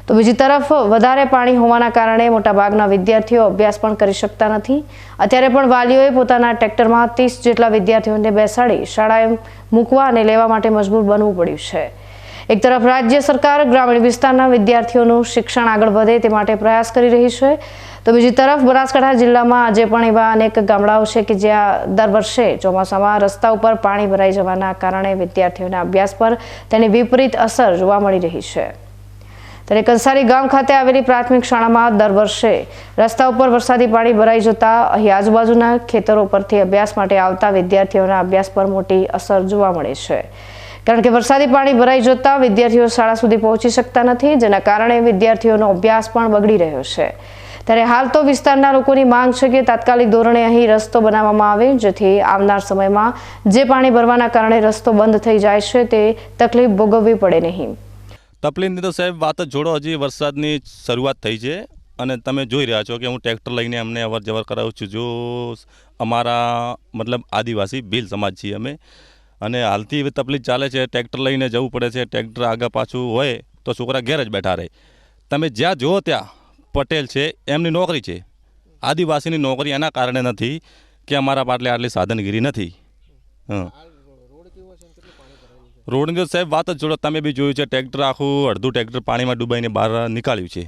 તો બીજી તરફ વધારે પાણી હોવાના કારણે મોટાભાગના વિદ્યાર્થીઓ અભ્યાસ પણ કરી શકતા નથી. અત્યારે પણ વાલીઓએ પોતાના ટ્રેક્ટરમાં 30 જેટલા વિદ્યાર્થીઓને બેસાડી શાળાએ મૂકવા અને લેવા માટે મજબૂર બનવું પડ્યું છે. એક તરફ રાજ્ય સરકાર ગ્રામીણ વિસ્તારના વિદ્યાર્થીઓનું શિક્ષણ આગળ વધે તે માટે પ્રયાસ કરી રહી છે, તો બીજી તરફ બનાસકાંઠા જિલ્લામાં આજે પણ એવા અનેક ગામડાઓ છે કે જ્યાં દર વર્ષે ચોમાસામાં રસ્તા ઉપર પાણી ભરાઈ જવાના કારણે વિદ્યાર્થીઓના અભ્યાસ પર તેની વિપરીત અસર જોવા મળી રહી છે. ત્યારે કંસારી ગામ ખાતે આવેલી પ્રાથમિક શાળામાં દર વર્ષે રસ્તા ઉપર વરસાદી પાણી ભરાઈ જતા અહીં આજુબાજુના ખેતરો પરથી અભ્યાસ માટે આવતા વિદ્યાર્થીઓના અભ્યાસ પર મોટી અસર જોવા મળે છે, કારણ કે વરસાદી પાણી ભરાઈ જતા વિદ્યાર્થીઓ શાળા સુધી પહોંચી શકતા નથી, જેના કારણે વિદ્યાર્થીઓનો અભ્યાસ પણ બગડી રહ્યો છે. ત્યારે હાલ તો વિસ્તારના લોકોની માંગ છે કે તાત્કાલિક ધોરણે અહીં રસ્તો બનાવવામાં આવે, જેથી આવનાર સમયમાં જે પાણી ભરવાના કારણે રસ્તો બંધ થઈ જાય છે તે તકલીફ ભોગવવી પડે નહીં. તકલીફની તો સાહેબ વાત જ છોડો, હજી વરસાદની શરૂઆત થઈ છે અને તમે જોઈ રહ્યા છો કે હું ટ્રેક્ટર લઈને અમને અવર જવર કરાવું છું. જો અમારા મતલબ આદિવાસી ભીલ સમાજ છીએ અમે, અને હાલથી એવી તકલીફ ચાલે છે, ટ્રેક્ટર લઈને જવું પડે છે. ટ્રેક્ટર આગળ પાછું હોય તો છોકરા ઘેર જ બેઠા રહે. તમે જ્યાં જુઓ ત્યાં પટેલ છે એમની નોકરી છે, આદિવાસીની નોકરી એના કારણે નથી કે અમારા પાટલે આટલી સાધનગીરી નથી. રોડની તો સાહેબ વાત જ જોડો, તમે બી જોયું છે, ટ્રેક્ટર આખું અડધું ટ્રેક્ટર પાણીમાં ડૂબાઈને બહાર નીકાળ્યું છે.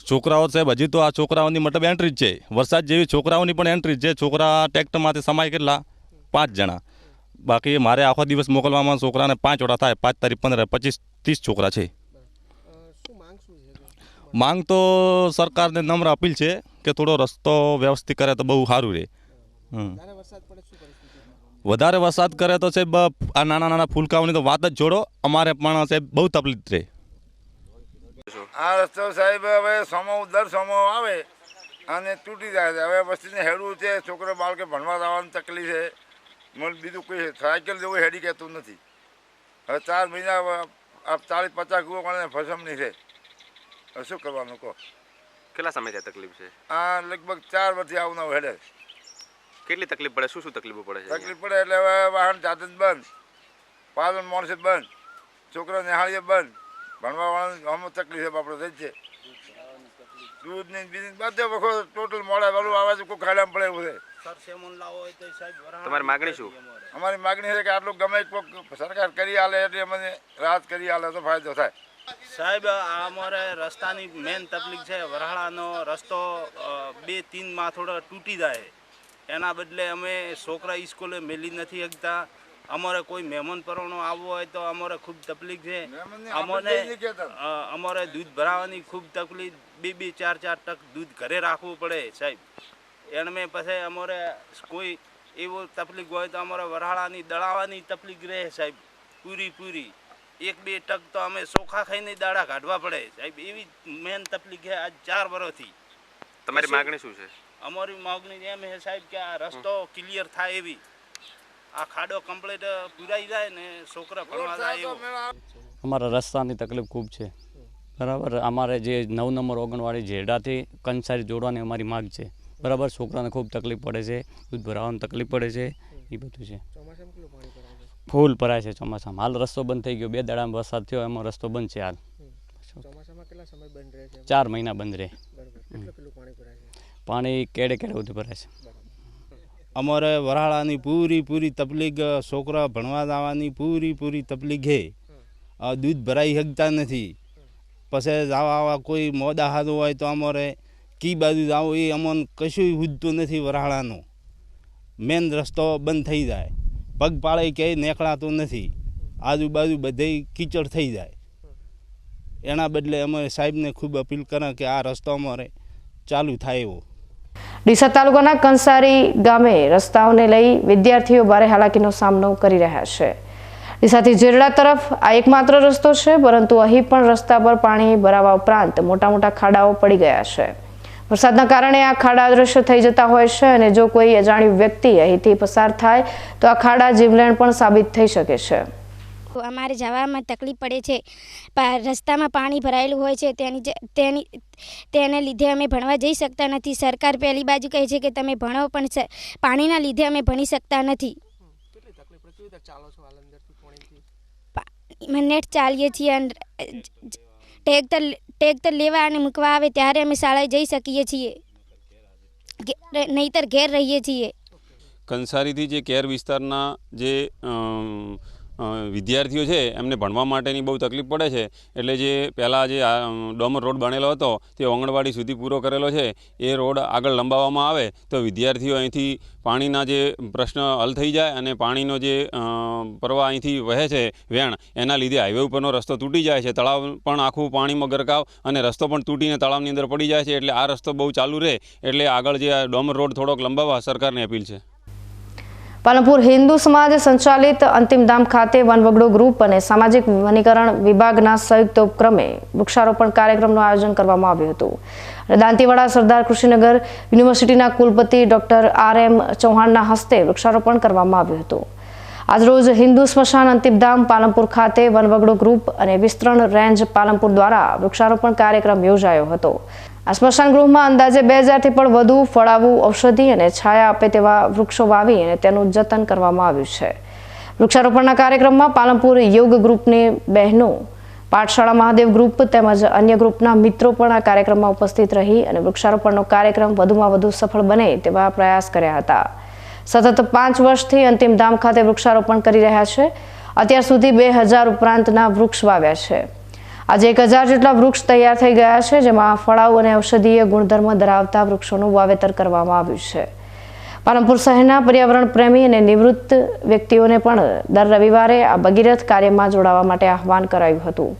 છોકરાઓ સાહેબ હજી તો આ છોકરાઓની મતલબ એન્ટ્રી જ છે, વરસાદ જેવી છોકરાઓની પણ એન્ટ્રી જ છે. છોકરા ટ્રેક્ટરમાંથી સમાય કેટલા 5 જણા, બાકી મારે આખો દિવસ મોકલવામાં છોકરાને 5 ઓડા થાય, 5 તારીખ 15 25 30 છોકરા છે. માંગ તો સરકારને નમ્ર અપીલ છે કે થોડો રસ્તો વ્યવસ્થિત કરે તો બહુ સારું રહે. વધારે વરસાદ કરે તો સાહેબ આ નાના નાના ફૂલકાઓની તો વાત જ છોડો, અમારે પણ સાહેબ બહુ તકલીફ રહે. આ રસ્તો સાહેબ હવે દર સોમો આવે અને તૂટી જાય છે. હવે વસ્તીને હેડવું છે, છોકરો બાળકે ભણવા જવાની તકલીફ છે, બીજું કોઈ સાયકલ જેવું હેડી કહેતું નથી. હવે 4 મહિના 40-50 કુવો કોને ફસમની છે, હવે શું કરવાનું કહો? કેટલા સમયથી તકલીફ છે? આ લગભગ 4 વર્ષથી આવું નવું હેડે. કેટલી તકલીફ પડે? શું તકલીફો પડે છે? તકલીફ પડે એટલે હવે વાહન જાતે જ બંધ, પાલન માણસે બંધ, છોકરા નિહાળીએ બંધ, ભણવા વાળાની આમ તકલીફ આપણે થઈ છે. દૂધની બીજી બધે વખત ટોટલ મોડા વાળું આવે છે, કોઈ ખાડામાં પડે એવું છે. તમારી માગણી શું? અમારી માગણી છે કે આટલું ગમે સરકાર કરી આલે એટલે અમને રાહત કરી આલે તો ફાયદો થાય. સાહેબ અમારે રસ્તાની મેન તકલીફ છે, વરાળાનો રસ્તો 2-3 માં થોડો તૂટી જાય, એના બદલે અમે છોકરા સ્કૂલે મેલી નથી શકતા. અમારે કોઈ મહેમાન પરણો આવવો હોય તો અમારે ખૂબ તકલીફ છે. અમારે દૂધ ભરાવાની ખૂબ તકલીફ, 2-4 ટક દૂધ ઘરે રાખવું પડે સાહેબ. એને પછી અમારે કોઈ એવો તકલીફ હોય તો અમારે વરાળાની દળાવવાની તકલીફ રહે સાહેબ, પૂરી 1-2 ટક તો અમે ચોખા ખાઈને દાડા કાઢવા પડે સાહેબ. એવી મેન તકલીફ છે આજ 4 વર્ષથી. તમારી માગણી શું છે? અમારી માગણી એમ છે સાહેબ કે આ રસ્તો ક્લિયર થાય, એવી આ ખાડો કમ્પ્લીટ પૂરાઈ જાય ને છોકરા ભણવા જાય એવું. અમારા રસ્તાની તકલીફ ખૂબ છે, બરાબર. અમારે જે 9 નંબર ઓગણવાડી જેડાથી કંસારી જોડવાની અમારી માગ છે, બરાબર. છોકરાને ખૂબ તકલીફ પડે છે, દૂધ ભરાવાની તકલીફ પડે છે, એ બધું છે. ફૂલ ભરાય છે ચોમાસામાં. હાલ રસ્તો બંધ થઈ ગયો, 2 દાડામાં વરસાદ થયો, એમાં રસ્તો બંધ છે હાલ. 4 મહિના બંધ રહે. પાણી કેડે સુધી ભરાય છે. અમારે વરાળાની પૂરી તકલીફ, છોકરા ભણવા જવાની પૂરી તકલીફ છે. દૂધ ભરાઈ શકતા નથી. પછી જવા કોઈ મોડા હાથું હોય તો અમારે કી બાજુ જવું એ અમને કશું સૂઝતું નથી. વરાળાનો મેન રસ્તો બંધ થઈ જાય, પગપાળે ક્યાંય નીકળાતું નથી, આજુબાજુ બધે કીચડ થઈ જાય. એના બદલે અમે સાહેબને ખૂબ અપીલ કરે કે આ રસ્તો અમારે ચાલુ થાય એવો. ડીસા તાલુકાના કંસારી ગામે રસ્તાઓને લઈ વિદ્યાર્થીઓ ભારે હાલાકીનો સામનો કરી રહ્યા છે. ડીસાથી જેરડા તરફ આ એકમાત્ર રસ્તો છે, પરંતુ અહીં પણ રસ્તા પર પાણી ભરાવા ઉપરાંત મોટા મોટા ખાડાઓ પડી ગયા છે. વરસાદના કારણે આ ખાડા અદૃશ્ય થઈ જતા હોય છે અને જો કોઈ અજાણ્યું વ્યક્તિ અહીંથી પસાર થાય તો આ ખાડા જીવલેણ પણ સાબિત થઈ શકે છે. અમારે જવામાં તકલીફ પડે છે. રસ્તામાં પાણી ભરાયેલું હોય છે, તેને લીધે અમે ભણવા જઈ શકતા નથી. સરકાર પહેલી બાજુ કહે છે કે તમે ભણો, પણ પાણીના લીધે અમે ભણી શકતા નથી. મિનિટ ચાલીએ છીએ અને ટ્રેક્ટર લેવા અને મૂકવા આવે ત્યારે અમે શાળાએ જઈ શકીએ છીએ, નહીતર ઘેર રહીએ છીએ. કંસારીથી જે કેર વિસ્તારના જે વિદ્યાર્થીઓ છે એમને ભણવા માટેની બહુ તકલીફ પડે છે. એટલે જે પહેલાં જે ડોમર રોડ બનેલો હતો તે આંગણવાડી સુધી પૂરો કરેલો છે. એ રોડ આગળ લંબાવવામાં આવે તો વિદ્યાર્થીઓ અહીંથી પાણીના જે પ્રશ્ન હલ થઈ જાય અને પાણીનો જે પ્રવાહ અહીંથી વહે છે વેણ, એના લીધે હાઈવે ઉપરનો રસ્તો તૂટી જાય છે. તળાવ પણ આખું પાણીમાં ગરકાવ અને રસ્તો પણ તૂટીને તળાવની અંદર પડી જાય છે. એટલે આ રસ્તો બહુ ચાલુ રહે એટલે આગળ જે ડોમર રોડ થોડોક લંબાવવા સરકારને અપીલ છે. પાલનપુર હિન્દુ સમાજ સંચાલિત અંતિમધામ ખાતે વનવગડો ગ્રુપ અને સામાજિક વનીકરણ વિભાગના સંયુક્ત ઉપક્રમે વૃક્ષારોપણ કાર્યક્રમનું આયોજન કરવામાં આવ્યું હતું. દાંતીવાડા સરદાર કૃષિનગર યુનિવર્સિટીના કુલપતિ ડોક્ટર RM ચૌહાણના હસ્તે વૃક્ષારોપણ કરવામાં આવ્યું હતું. આજરોજ હિન્દુ સ્મશાન અંતિમધામ પાલનપુર ખાતે વનવગડો ગ્રુપ અને વિસ્તરણ રેન્જ પાલનપુર દ્વારા વૃક્ષારોપણ કાર્યક્રમ યોજાયો હતો. આ સ્મશાન ગૃહમાં અંદાજે 2000થી પણ વધુ ફળાવું, ઔષધિ અને છાયા આપે તેવા વૃક્ષો વાવી અને તેનું જતન કરવામાં આવ્યું છે. વૃક્ષારોપણના કાર્યક્રમમાં પાલનપુર યોગ ગ્રુપની બહેનો, પાઠશાળા મહાદેવ ગ્રુપ તેમજ અન્ય ગ્રુપના મિત્રો પણ આ કાર્યક્રમમાં ઉપસ્થિત રહી અને વૃક્ષારોપણનો કાર્યક્રમ વધુમાં વધુ સફળ બને તેવા પ્રયાસ કર્યા હતા. સતત 5 વર્ષથી અંતિમધામ ખાતે વૃક્ષારોપણ કરી રહ્યા છે. અત્યાર સુધી 2000 ઉપરાંતના વૃક્ષ વાવ્યા છે. આજે 1000 જેટલા વૃક્ષ તૈયાર થઈ ગયા છે, જેમાં ફળાઉ અને ઔષધીય ગુણધર્મ ધરાવતા વૃક્ષોનું વાવેતર કરવામાં આવ્યું છે. પાલનપુર શહેરના પર્યાવરણ પ્રેમી અને નિવૃત્ત વ્યક્તિઓને પણ દર રવિવારે આ ભગીરથ કાર્યમાં જોડાવા માટે આહવાન કરાયું હતું.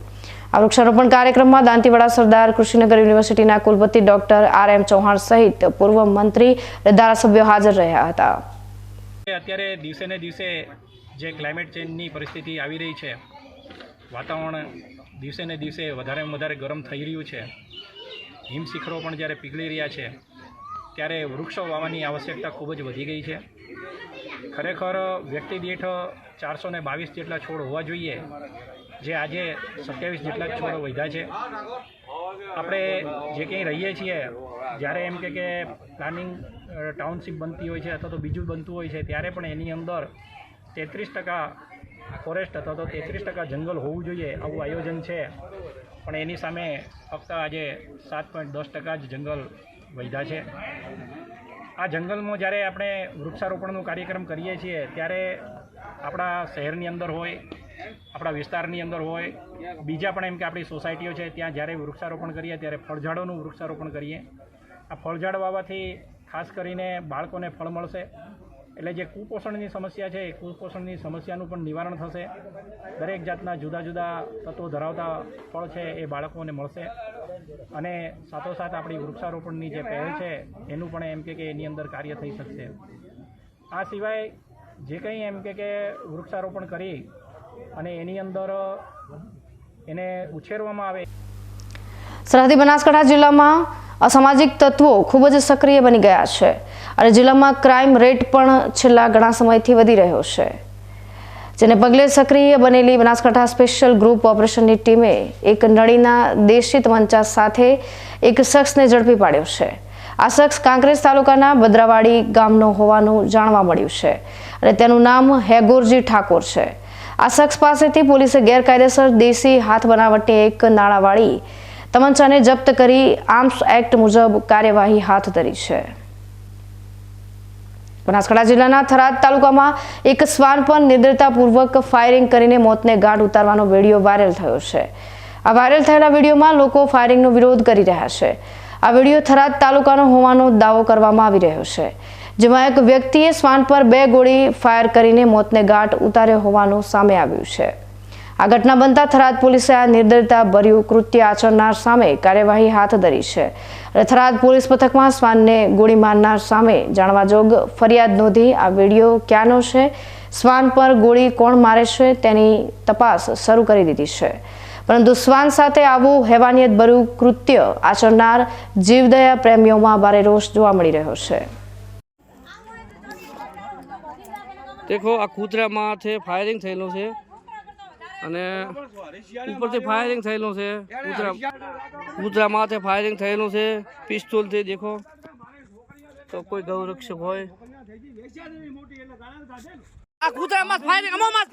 આ વૃક્ષારોપણ કાર્યક્રમમાં દાંતીવાડા સરદાર કૃષિનગર યુનિવર્સિટીના કુલપતિ ડોક્ટર RM ચૌહાણ સહિત પૂર્વ મંત્રી અને ધારાસભ્યો હાજર રહ્યા હતા. અત્યારે દિવસે ને દિવસે જે ક્લાઇમેટ ચેન્જની પરિસ્થિતિ આવી રહી છે, વાતાવરણ દિવસે ને દિવસે વધારેમાં વધારે ગરમ થઈ રહ્યું છે, હિમશિખરો પણ જ્યારે પીગળી રહ્યા છે, ત્યારે વૃક્ષો વાવવાની આવશ્યકતા ખૂબ જ વધી ગઈ છે. ખરેખર વ્યક્તિ દીઠ 422 જેટલા છોડ હોવા જોઈએ, જે આજે 27 જેટલા છોડ વધ્યા છે. આપણે જે કંઈ રહીએ છીએ, જ્યારે એમ કે પ્લાનિંગ ટાઉનશીપ બનતી હોય છે અથવા તો બીજું બનતું હોય છે, ત્યારે પણ એની અંદર 33% ફોરેસ્ટ અથવા તો 33% જંગલ હોવું જોઈએ આવું આયોજન છે. પણ એની સામે ફક્ત આજે 7.10% જ જંગલ વધ્યા છે. આ જંગલમાં જ્યારે આપણે વૃક્ષારોપણનો કાર્યક્રમ કરીએ છીએ ત્યારે આપણા શહેરની અંદર હોય, આપણા વિસ્તારની અંદર હોય, બીજા પણ એમ કે આપણી સોસાયટીઓ છે ત્યાં જ્યારે વૃક્ષારોપણ કરીએ ત્યારે ફળઝાડોનું વૃક્ષારોપણ કરીએ. આ ફળઝાડ વાવવાથી ખાસ કરીને બાળકોને ફળ મળશે. એટલે જે કુપોષણની સમસ્યા છે એ કુપોષણની સમસ્યાનું પણ નિવારણ થશે. દરેક જાતના જુદા જુદા તત્વો ધરાવતા ફળ છે એ બાળકોને મળશે અને સાથોસાથ આપણી વૃક્ષારોપણની જે પહેલ છે એનું પણ એમ કે એની અંદર કાર્ય થઈ શકશે. આ સિવાય જે કંઈ એમ કે વૃક્ષારોપણ કરી અને એની અંદર એને ઉછેરવામાં આવે. સરહદી બનાસકાંઠા જિલ્લામાં અસામાજિક તત્વો ખૂબ જ સક્રિય બની ગયા છે અને જિલ્લામાં ક્રાઇમ રેટ પણ છેલ્લા ઘણા સમયથી વધી રહ્યો છે, જેને પગલે સક્રિય બનેલી બનાસકાંઠા સ્પેશિયલ ગ્રુપ ઓપરેશનની ટીમે એક નળીના દેશી તમંચા સાથે એક શખ્સને ઝડપી પાડ્યો છે. આ શખ્સ કાંકરેજ તાલુકાના બદ્રાવાડી ગામનો હોવાનું જાણવા મળ્યું છે અને તેનું નામ હેગોરજી ઠાકોર છે. આ શખ્સ પાસેથી પોલીસે ગેરકાયદેસર દેશી હાથ બનાવટની એક નાણાવાળી તમંચાને જપ્ત કરી આર્મ્સ એક્ટ મુજબ કાર્યવાહી હાથ ધરી છે. બનાસકાંઠા જિલ્લાના થરાદ તાલુકામાં એક શ્વાન પર નિર્દયતાપૂર્વક ફાયરિંગ કરીને મોતને ઘાટ ઉતારવાનો વિડીયો વાયરલ થયો છે. આ વાયરલ થયેલા વિડીયોમાં લોકો ફાયરિંગનો વિરોધ કરી રહ્યા છે. આ વિડીયો થરાદ તાલુકાનો હોવાનો દાવો કરવામાં આવી રહ્યો છે, જેમાં એક વ્યક્તિએ શ્વાન પર 2 ગોળી ફાયર કરીને મોતને ઘાટ ઉતાર્યો હોવાનું સામે આવ્યું છે. આ ઘટના બનતા થરાદ પોલીસે આ નિર્દયતા ભર્યું કૃત્ય આચરનાર સામે કાર્યવાહી હાથ ધરી છે અને થરાદ પોલીસ મથકમાં શ્વાનને ગોળી મારનાર સામે જાણવાજોગ ફરિયાદ નોંધી આ વિડીયો ક્યાંનો છે શ્વાન પર ગોળી કોણ મારે છે તેની તપાસ શરૂ કરી દીધી છે, પરંતુ શ્વાન સાથે આવું હેવાનિયતભર્યું કૃત્ય આચરનાર જીવદયા પ્રેમીઓમાં ભારે રોષ જોવા મળી રહ્યો છે. देखो आ कूतरा माथे फायरिंग थયેલું છે અને ઉપરથી फायरिंग થયેલું છે. કૂતરા માથે फायरिंग થયેલું છે પિસ્તોલથી. દેખો તો કોઈ ગૌરક્ષક હોય આ કૂતરા માં फायरिंग અમામાં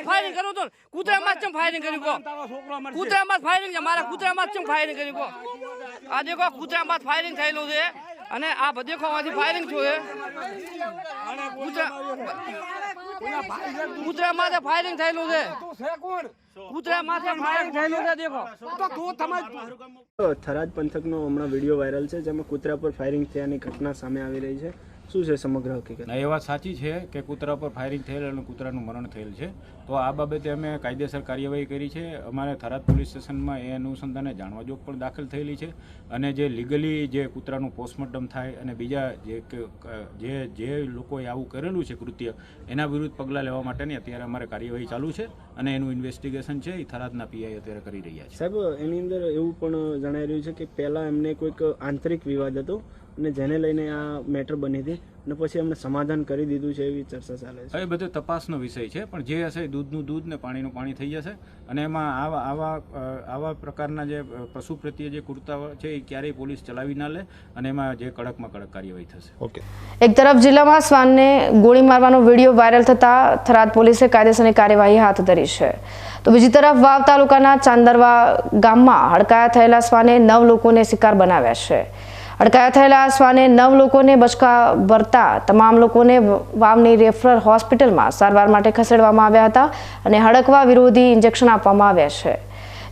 फायरिंग કરો તો કૂતરા માં ચમ फायरिंग કર્યું કો કૂતરા માં फायरिंग છે મારા કૂતરા માં ચમ फायरिंग કર્યું કો. આ દેખો કૂતરા માં फायरिंग થયેલું છે અને આ દેખો આમાંથી फायरिंग થયું છે. કૂતરા માથે फायरिंग થયેલું છે. કૂતરા માથે फायरिंग થયેલું છે. દેખો થરાદ પંથકનો હમણાં વિડીયો વાયરલ છે જેમાં કૂતરા પર ફાયરિંગ થયાની ઘટના સામે આવી રહી છે. શું છે સમગ્ર હકીકત? એ વાત સાચી છે કે કૂતરા પર ફાયરિંગ થયેલ અને કૂતરાનું મરણ થયેલ છે. તો આ બાબતે અમે કાયદેસર કાર્યવાહી કરી છે. અમારે થરાદ પોલીસ સ્ટેશનમાં એ અનુસંધાને જાણવા જોગ પણ દાખલ થયેલી છે અને જે લીગલી જે કૂતરાનું પોસ્ટમોર્ટમ થાય અને બીજા જે લોકોએ આવું કરેલું છે કૃત્ય એના વિરુદ્ધ પગલાં લેવા માટેની અત્યારે અમારે કાર્યવાહી ચાલુ છે અને એનું ઇન્વેસ્ટિગેશન છે એ થરાદના પીઆઈ અત્યારે કરી રહ્યા છે. સાહેબ, એની અંદર એવું પણ જણાઈ રહ્યું છે કે પહેલાં એમને કોઈક આંતરિક વિવાદ હતો અને જેને લઈને આ મેટર બની હતી અને પછી એમને સમાધાન કરી દીધું છે એવી ચર્ચા ચાલે છે. એ બધો તપાસનો વિષય છે, પણ જે હશે દૂધનું દૂધ ને પાણીનું પાણી થઈ જશે અને એમાં આવા પ્રકારના જે પશુ પ્રત્યે જે કૃત્ય છે એ ક્યારેય પોલીસ ચલાવી ના લે અને એમાં જે કડકમાં કડક કાર્યવાહી થશે. ઓકે. એક તરફ જિલ્લામાં શ્વાનને ગોળી મારવાનો વિડીયો વાયરલ થતા થરાદ પોલીસે કાયદેસરની કાર્યવાહી હાથ ધરી છે, તો બીજી તરફ વાવ તાલુકાના ચાંદરવા ગામમાં હડકાયા થયેલા શ્વાને 9 લોકોને શિકાર બનાવ્યા છે. હડકાયા થયેલા શ્વાને 9 લોકોને બચકા ભરતા તમામ લોકોને વાવની રેફરલ હોસ્પિટલમાં સારવાર માટે ખસેડવામાં આવ્યા હતા અને હડકવા વિરોધી ઇન્જેક્શન આપવામાં આવ્યા છે.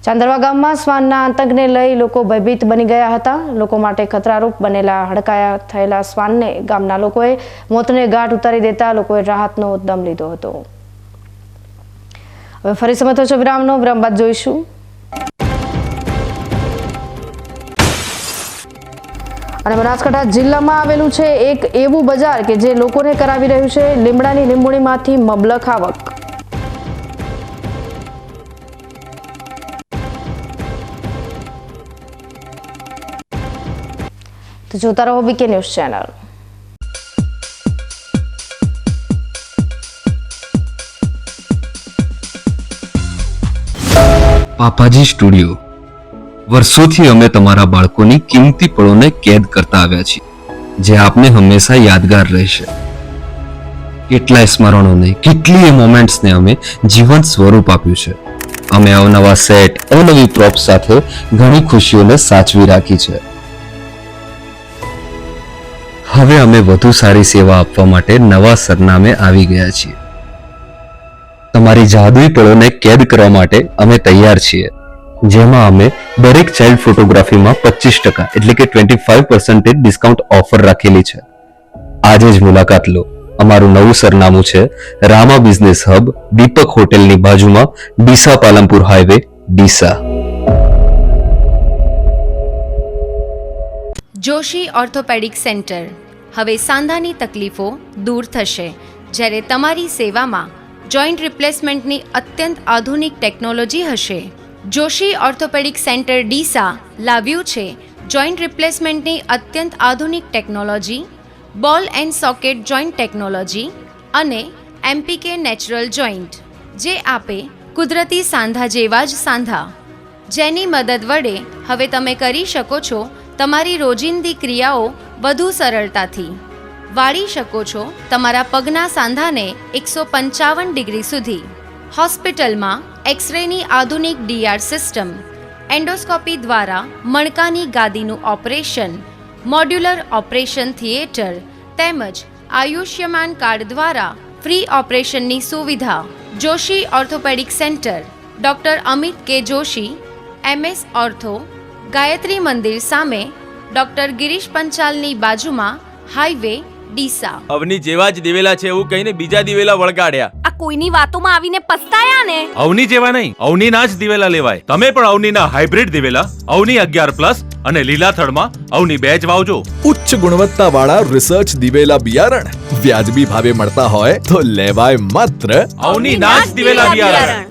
ચાંદરવા ગામમાં શ્વાનના આતંકને લઈ લોકો ભયભીત બની ગયા હતા. લોકો માટે ખતરારૂપ બનેલા હડકાયા થયેલા શ્વાનને ગામના લોકોએ મોતને ઘાટ ઉતારી દેતા લોકોએ રાહતનો દમ લીધો હતો. હવે ફરી સમય થશે વિરામનો. વિરામ બાદ જોઈશું અને બનાસકાંઠા જિલ્લામાં આવેલું છે એક એવું બજાર કે જે લોકોને કરાવી રહ્યું છે લીમડાની લીંબોળીમાંથી મબલખ આવક. તો જોતા રહો બીકે ન્યૂઝ ચેનલ. પાપાજી સ્ટુડિયો. વર્ષોથી અમે તમારા બાળકોની કિંમતી પળોને કેદ કરતા આવ્યા છીએ, જે આપને હંમેશા યાદગાર રહેશે. કેટલાય સ્મરણોને, કેટલીય મોમેન્ટ્સને અમે જીવંત સ્વરૂપ આપ્યું છે. અમે અવનવા સેટ, અવનવી પ્રોપ્સ સાથે ઘણી ખુશીઓને સાચવી રાખી છે. હવે અમે વધુ સારી સેવા આપવા માટે નવા સરનામે આવી ગયા છીએ. તમારી જાદુઈ પળોને કેદ કરવા માટે અમે તૈયાર છીએ, જેમાં અમે દરેક ચાઇલ્ડ ફોટોગ્રાફીમાં 25% એટલે કે 25% ડિસ્કાઉન્ટ ઓફર રાખેલી છે. આજે જ મુલાકાત લો. અમારું નવું સરનામું છે રામા બિઝનેસ હબ, દીપક હોટેલની બાજુમાં, Deesa Palanpur highway, Deesa. Joshi orthopaedic centre. હવે સાંધાની તકલીફો દૂર થશે, જ્યારે તમારી સેવામાં જોઈન્ટ રિપ્લેસમેન્ટની અત્યંત આધુનિક ટેકનોલોજી હશે. જોશી ઓર્થોપેડિક સેન્ટર ડીસા લાવ્યું છે જોઈન્ટ રિપ્લેસમેન્ટની અત્યંત આધુનિક ટેકનોલોજી, બોલ એન્ડ સોકેટ જોઈન્ટ ટેકનોલોજી અને એમપીકે નેચરલ જોઈન્ટ, જે આપે કુદરતી સાંધા જેવા જ સાંધા, જેની મદદ વડે હવે તમે કરી શકો છો તમારી રોજિંદી ક્રિયાઓ વધુ સરળતાથી. વાળી શકો છો તમારા પગના સાંધાને 155 ડિગ્રી સુધી. હોસ્પિટલમાં એક્સરેની આધુનિક ડીઆર સિસ્ટમ, એન્ડોસ્કોપી દ્વારા મણકાની ગાદીનું ઓપરેશન, મોડ્યુલર ઓપરેશન થિયેટર તેમજ આયુષ્યમાન કાર્ડ દ્વારા ફ્રી ઓપરેશનની સુવિધા. Joshi orthopaedic centre, doctor Amit કે જોશી, MS ઓર્થો, ગાયત્રી મંદિર સામે, ડૉક્ટર ગિરીશ પંચાલની બાજુમાં, હાઈવે, ડીસા. અવની જેવા જ દિવેલા છે એવું કહીને બીજા દિવેલા વળગાડ્યા. આ કોઈની વાતોમાં આવીને પસ્તાયા ને? અવની જેવા નહીં, અવનીના જ દિવેલા લેવાય. તમે પણ અવનીના હાઇબ્રિડ દિવેલા અવની 11+ અને લીલાથળમાં અવની 2 જ વાવજો. ઉચ્ચ ગુણવત્તા વાળા રિસર્ચ દિવેલા બિયારણ વ્યાજબી ભાવે મળતા હોય તો લેવાય માત્ર અવનીના જ દિવેલા બિયારણ.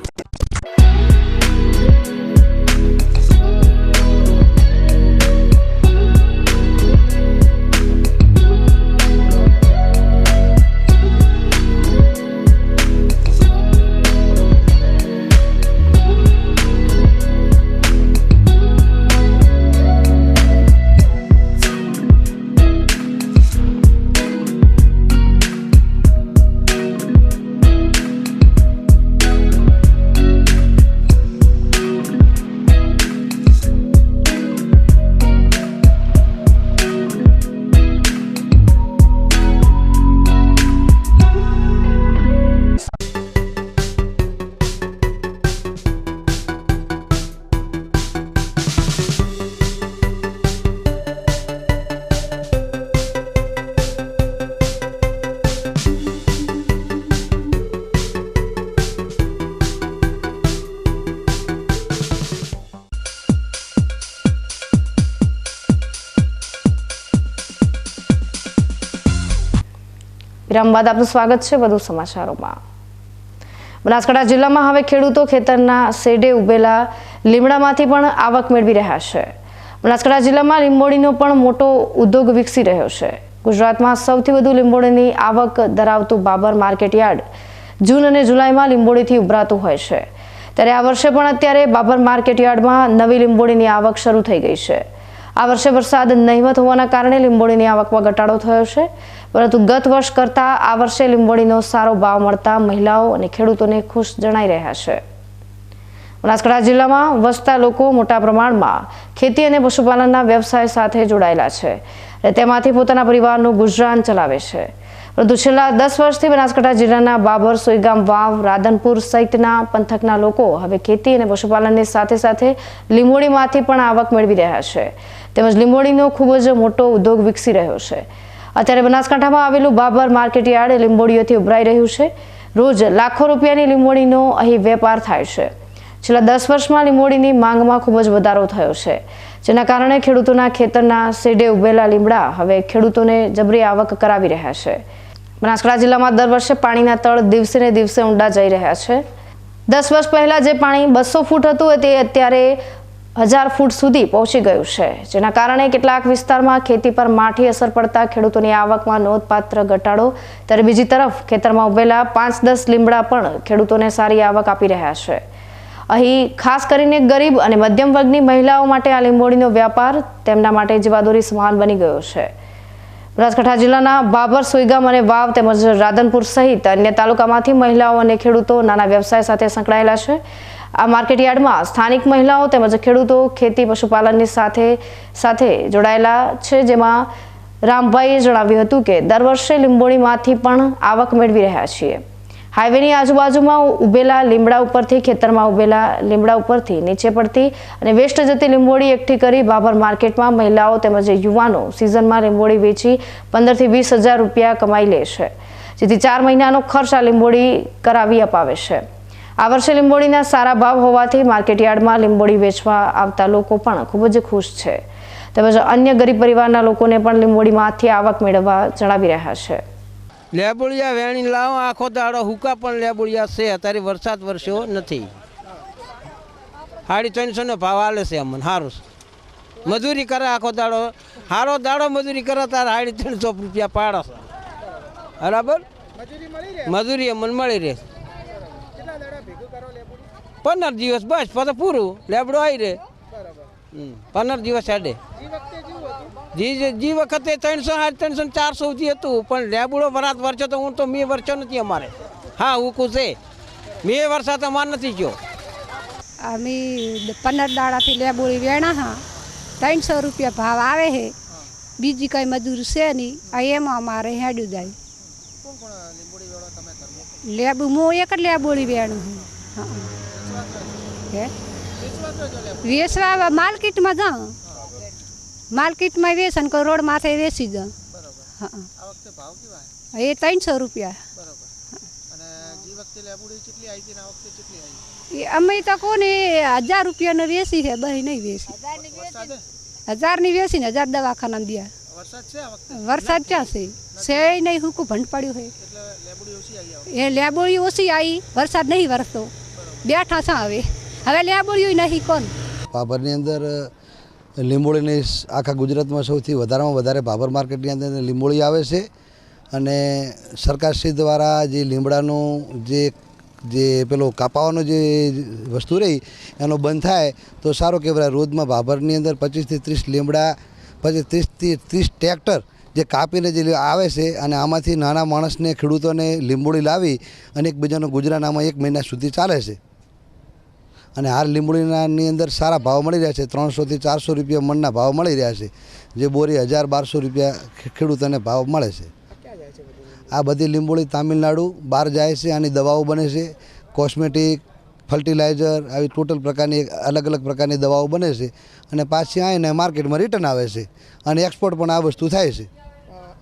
વિરામ બાદ આપનું સ્વાગત છે વધુ સમાચારોમાં. બનાસકાંઠા જિલ્લામાં હવે ખેડૂતો ખેતરના શેડે ઉભેલા લીમડામાંથી પણ આવક મેળવી રહ્યા છે. બનાસકાંઠા જિલ્લામાં લીંબોળીનો પણ મોટો ઉદ્યોગ વિકસી રહ્યો છે. ગુજરાતમાં સૌથી વધુ લીંબોળીની આવક ધરાવતું બાબર માર્કેટયાર્ડ જૂન અને જુલાઈમાં લીંબોળીથી ઉભરાતું હોય છે. ત્યારે આ વર્ષે પણ અત્યારે બાબર માર્કેટયાર્ડમાં નવી લીંબોળીની આવક શરૂ થઈ ગઈ છે. આ વર્ષે વરસાદ નહિવત હોવાના કારણે લીંબોળીની આવકમાં ઘટાડો થયો છે, પરંતુ ગત વર્ષ કરતાં આ વર્ષે લીંબોળીનો સારો ભાવ મળતા મહિલાઓ અને ખેડૂતોને ખુશ જણાઈ રહ્યા છે. બનાસકાંઠા જિલ્લામાં વસતા લોકો મોટા પ્રમાણમાં ખેતી અને પશુપાલનના વ્યવસાય સાથે જોડાયેલા છે અને તેમાંથી પોતાના પરિવારનું ગુજરાન ચલાવે છે. પરંતુ છેલ્લા 10 વર્ષથી બનાસકાંઠા જિલ્લાના બાબર, સોઈગામ, વાવ, રાધનપુર સહિતના પંથકના લોકો હવે ખેતી અને પશુપાલનની સાથે સાથે લીંબોળીમાંથી પણ આવક મેળવી રહ્યા છે. તેમજ લીંબોળીનો ખૂબ જ મોટો ઉદ્યોગ વિકસી રહ્યો છે. અત્યારે બનાસકાંઠામાં આવેલું બાબર માર્કેટયાર્ડ લીંબોળીઓથી ઉભરાઈ રહ્યું છે. રોજ લાખો રૂપિયાની લીંબોળીનો અહીં વેપાર થાય છે. છેલ્લા 10 વર્ષમાં લીંબોળીની માંગમાં ખૂબ જ વધારો થયો છે, જેના કારણે ખેડૂતોના ખેતરના શેડે ઉભેલા લીમડા હવે ખેડૂતોને જબરી આવક કરાવી રહ્યા છે. બનાસકાંઠા જિલ્લામાં દર વર્ષે પાણીના તળ દિવસે ને દિવસે ઊંડા જઈ રહ્યા છે. 10 વર્ષ પહેલા જે પાણી 200 ફૂટ હતું તે અત્યારે 1000 ફૂટ સુધી પહોંચી ગયું છે, જેના કારણે કેટલાક વિસ્તારમાં ખેતી પર માઠી અસર પડતા ખેડૂતોની આવકમાં નોંધપાત્ર ઘટાડો. ત્યારે બીજી તરફ ખેતરમાં ઉભેલા 5-10 લીમડા પણ ખેડૂતોને સારી આવક આપી રહ્યા છે. અહીં ખાસ કરીને ગરીબ અને મધ્યમ વર્ગની મહિલાઓ માટે આ લીંબોળીનો વ્યાપાર તેમના માટે જીવાદોરી સમાન બની ગયો છે. બનાસકાંઠા જિલ્લાના બાબર, સોઈગામ અને વાવ તેમજ રાધનપુર સહિત અન્ય તાલુકામાંથી મહિલાઓ અને ખેડૂતો નાના વ્યવસાય સાથે સંકળાયેલા છે. આ માર્કેટયાર્ડમાં સ્થાનિક મહિલાઓ તેમજ ખેડૂતો ખેતી પશુપાલનની સાથે જોડાયેલા છે. જેમાં રામભાઈએ જણાવ્યું હતું કે દર વર્ષે લીંબોળીમાંથી પણ આવક મેળવી રહ્યા છીએ. હાઈવેની આજુબાજુમાં ઉભેલા લીમડા ઉપરથી ખેતરમાં ઉભેલા લીમડા ઉપરથી નીચે પડતી અને વેસ્ટ જતી લીંબોળી એકઠી કરી બાબર માર્કેટમાં મહિલાઓ તેમજ યુવાનો સિઝનમાં લીંબોળી વેચી 15 થી 20 હજાર રૂપિયા કમાઈ લે છે, જેથી 4 મહિનાનો ખર્ચ આ લીંબોળી કરાવી અપાવે છે. આ વર્ષે લીંબોળીના સારા ભાવ હોવાથી માર્કેટયાર્ડમાં લીંબોળી વેચવા આવતા લોકો પણ ખૂબ જ ખુશ છે. તેમજ અન્ય ગરીબ પરિવારના લોકોને પણ લીંબોળીમાંથી આવક મેળવવા જણાવી રહ્યા છે. લેબોળિયા વેણી લાવો આખો દાડો હુકા પણ લેબોળિયા છે. અત્યારે વરસાદ વરસ્યો નથી. 350 ભાવ આલે છે અમને. સારું મજૂરી કરે આખો દાડો, સારો દાડો મજૂરી કરે તારે 350 રૂપિયા પાડો. બરાબર મજૂરી અમને મળી રહે. 15 દિવસ બસ પછી પૂરું લેબડો આવી રહે. 15 દિવસ હેડે. જી વખતે 300, 350, 400 સુધી હતું, પણ લેબુડો વરાત વરસો તો હું તો મેં વરસો નથી અમારે. હા હુકું છે, મેં વરસાદ અમારે નથી ગયો. અમે 15 દાડાથી લેબોળી વેણા હા, 300 રૂપિયા ભાવ આવે છે. બીજી કઈ મજૂર છે નહીં, એમાં અમારે હેડ્યું જાય. લેબુ હું એક જ લેબોળી વેણું છું. વેચવા માર્કેટમાં જાઉં, માર્કેટમાં વેચન કોઈ રોડ માથે વેચી જાઉં. હા આ વખતે ભાવ કેવા એ 300 રૂપિયા. બરાબર. અને જે વખતે લેબુડી કેટલી આવી હતી ને આ વખતે કેટલી આવી? એ અમે તો કોને 1000 રૂપિયાનો વેચી છે, બહી નહીં વેચી. 1000ની વેચી ને 1000 દવાખાનામાં દિયા. વરસાદ છે આ વખતે? વરસાદ ક્યાં છે નહીં, હુકું ભંડ પડ્યું હોય. એટલે લેબુડી ઓછી આવી એ લેબોળી ઓછી આવી, વરસાદ નહીં વરસતો, બેઠા છે હવે લેબોળીઓ નહીં કોણ. ભાભરની અંદર લીંબોળીની આખા ગુજરાતમાં સૌથી વધારેમાં વધારે ભાભર માર્કેટની અંદર લીંબોળી આવે છે. અને સરકારશ્રી દ્વારા જે લીમડાનું જે પેલો કાપાવાનો જે વસ્તુ રહી એનો બંધ થાય તો સારું કહેવાય. રોજમાં ભાભરની અંદર 25થી 30 લીમડા, 25થી 30 ટ્રેક્ટર જે કાપીને જે આવે છે અને આમાંથી નાના માણસને, ખેડૂતોને લીંબોળી લાવી અને એકબીજાનું ગુજરાન આમાં 1 મહિના સુધી ચાલે છે. અને હાલ લીંબોળીની અંદર સારા ભાવ મળી રહ્યા છે, 300થી 400 રૂપિયા મણના ભાવ મળી રહ્યા છે, જે બોરી 1000-1200 રૂપિયા ખેડૂતોને ભાવ મળે છે. આ બધી લીંબોળી તામિલનાડુ બહાર જાય છે. આની દવાઓ બને છે, કોસ્મેટિક, ફર્ટિલાઇઝર, આવી ટોટલ પ્રકારની અલગ અલગ પ્રકારની દવાઓ બને છે અને પાછી આવીને માર્કેટમાં રિટર્ન આવે છે અને એક્સપોર્ટ પણ આ વસ્તુ થાય છે.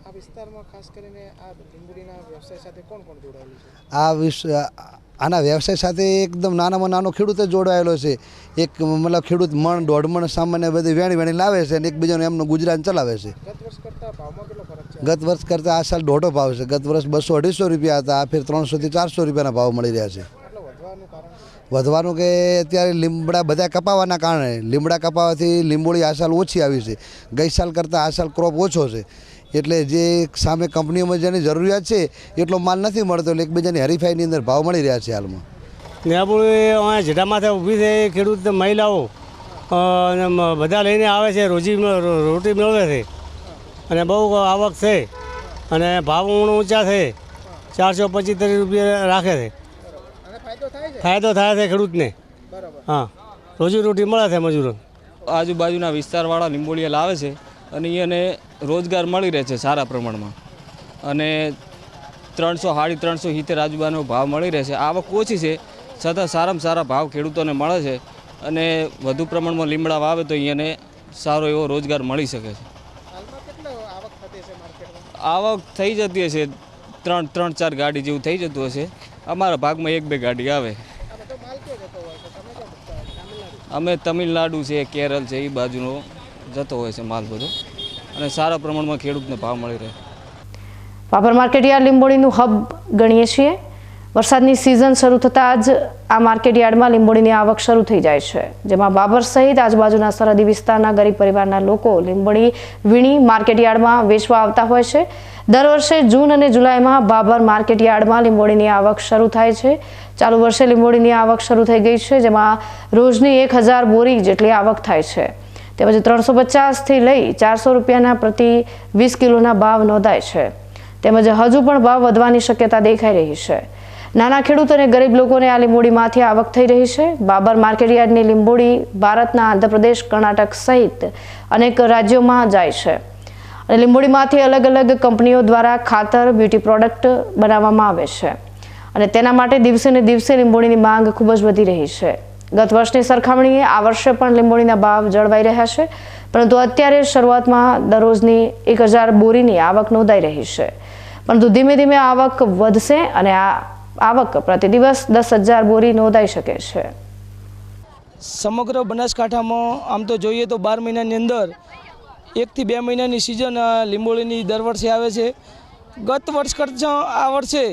આ વિસ્તારમાં ખાસ કરીને આ લીંબોળીના વ્યવસાય સાથે કોણ કોણ જોડાયેલું છે? આના વ્યવસાય સાથે એકદમ નાનામાં નાનો ખેડૂત જ જોડાયેલો છે. એક મતલબ ખેડૂત મણ 1.5 મણ સામાન્ય બધી વેણી લાવે છે અને એકબીજાનું એમનું ગુજરાન ચલાવે છે. ગત વર્ષ કરતાં ભાવમાં કેટલો ફરક છે? ગત વર્ષ કરતાં આ સાલ દોઢો ભાવ છે. ગત વર્ષ 200-250 રૂપિયા હતા, આ ફેર 300થી 400 રૂપિયાના ભાવ મળી રહ્યા છે. વધવાનું કે અત્યારે લીમડા બધા કપાવાના કારણે, લીમડા કપાવાથી લીંબોળી આ સાલ ઓછી આવી છે. ગઈ સાલ કરતાં આ સાલ ક્રોપ ઓછો છે, એટલે જે સામે કંપનીઓમાં જેની જરૂરિયાત છે એટલો માલ નથી મળતો, એટલે એકબીજાની હરીફાઈની અંદર ભાવ મળી રહ્યા છે. હાલમાં લીંબોળી અહીંયા જેઠામાથે ઊભી થઈ ખેડૂત મહિલાઓ બધા લઈને આવે છે, રોટી મેળવે છે અને બહુ આવક છે અને ભાવ ઊંચા છે, 425 રૂપિયા રાખે છે. ફાયદો થાય છે ખેડૂતને. હા, રોજી મળે છે મજૂરો. આજુબાજુના વિસ્તારવાળા લીંબોળીયા લાવે છે અને એને રોજગાર મળી રહે છે સારા પ્રમાણમાં, અને 300-350 આજુબાજુનો ભાવ મળી રહે છે. આવક ઓછી છે છતાં સારામાં સારા ભાવ ખેડૂતોને મળે છે અને વધુ પ્રમાણમાં લીમડા વાવે તો એને સારો એવો રોજગાર મળી શકે છે. આવક થઈ જતી હશે 3-4 ગાડી જેવું થઈ જતું હશે. અમારા ભાગમાં 1-2 ગાડી આવે. અમે તમિલનાડુ છે, કેરળ છે, એ બાજુનો જતો હોય છે માલ બધો, અને સારા પ્રમાણમાં ખેડૂતને ભાવ મળી રહે. ભાભર માર્કેટયાર્ડ લીંબોળીનું હબ ગણીએ છીએ. વરસાદની સિઝન શરૂ થતાં જ આ માર્કેટયાર્ડમાં લીંબોળીની આવક શરૂ થઈ જાય છે, જેમાં ભાભર સહિત આજુબાજુના સરહદી વિસ્તારના ગરીબ પરિવારના લોકો લીંબોળી વીણી માર્કેટયાર્ડમાં વેચવા આવતા હોય છે. દર વર્ષે જૂન અને જુલાઈમાં ભાભર માર્કેટયાર્ડમાં લીંબોળીની આવક શરૂ થાય છે. ચાલુ વર્ષે લીંબોળીની આવક શરૂ થઈ ગઈ છે, જેમાં રોજની 1000 બોરી જેટલી આવક થાય છે. તેમજ 350થી લઈ 400 રૂપિયાના પ્રતિ 20 કિલોના ભાવ નોંધાય છે. તેમજ હજુ પણ ભાવ વધવાની શક્યતા દેખાઈ રહી છે. નાના ખેડૂત અને ગરીબ લોકોને આ લીંબોળીમાંથી આવક થઈ રહી છે. ભાભર માર્કેટયાર્ડની લીંબોળી ભારતના આંધ્રપ્રદેશ, કર્ણાટક સહિત અનેક રાજ્યોમાં જાય છે અને લીંબોળીમાંથી અલગ અલગ કંપનીઓ દ્વારા ખાતર, બ્યુટી પ્રોડક્ટ બનાવવામાં આવે છે અને તેના માટે દિવસે ને દિવસે લીંબોળીની માંગ ખૂબ જ વધી રહી છે. ગત વર્ષની સરખામણીએ આ વર્ષે પણ લીંબોળીના ભાવ જળવાઈ રહ્યા છે, પરંતુ અત્યારે શરૂઆતમાં દરરોજની 1000 બોરીની આવક નોંધાઈ રહી છે, પરંતુ ધીમે ધીમે આવક વધશે અને આ આવક પ્રતિ દિવસ 10,000 બોરી નોંધાઈ શકે છે. સમગ્ર બનાસકાંઠામાં આમ તો જોઈએ તો 12 મહિનાની અંદર 1 થી 2 મહિનાની સિઝન લીંબોળીની દર વર્ષે આવે છે. ગત વર્ષ કરતાં આ વર્ષે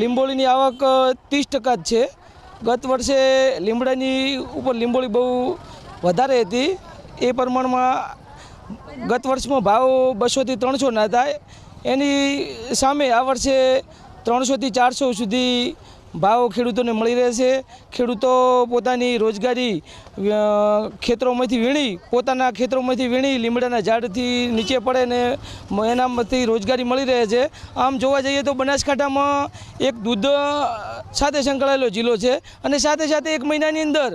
લીંબોળીની આવક 30% જ છે. ગત વર્ષે લીંબોળી બહુ વધારે હતી, એ પ્રમાણમાં ગત વર્ષમાં ભાવ 200 થી 300 ના થાય, એની સામે આ વર્ષે 300 થી 400 સુધી ભાવ ખેડૂતોને મળી રહે છે. ખેડૂતો પોતાની રોજગારી ખેતરોમાંથી વીણી લીમડાના ઝાડથી નીચે પડે ને એનામાંથી રોજગારી મળી રહે છે. આમ જોવા જઈએ તો બનાસકાંઠામાં એક દૂધ સાથે સંકળાયેલો જિલ્લો છે અને સાથે સાથે 1 મહિનાની અંદર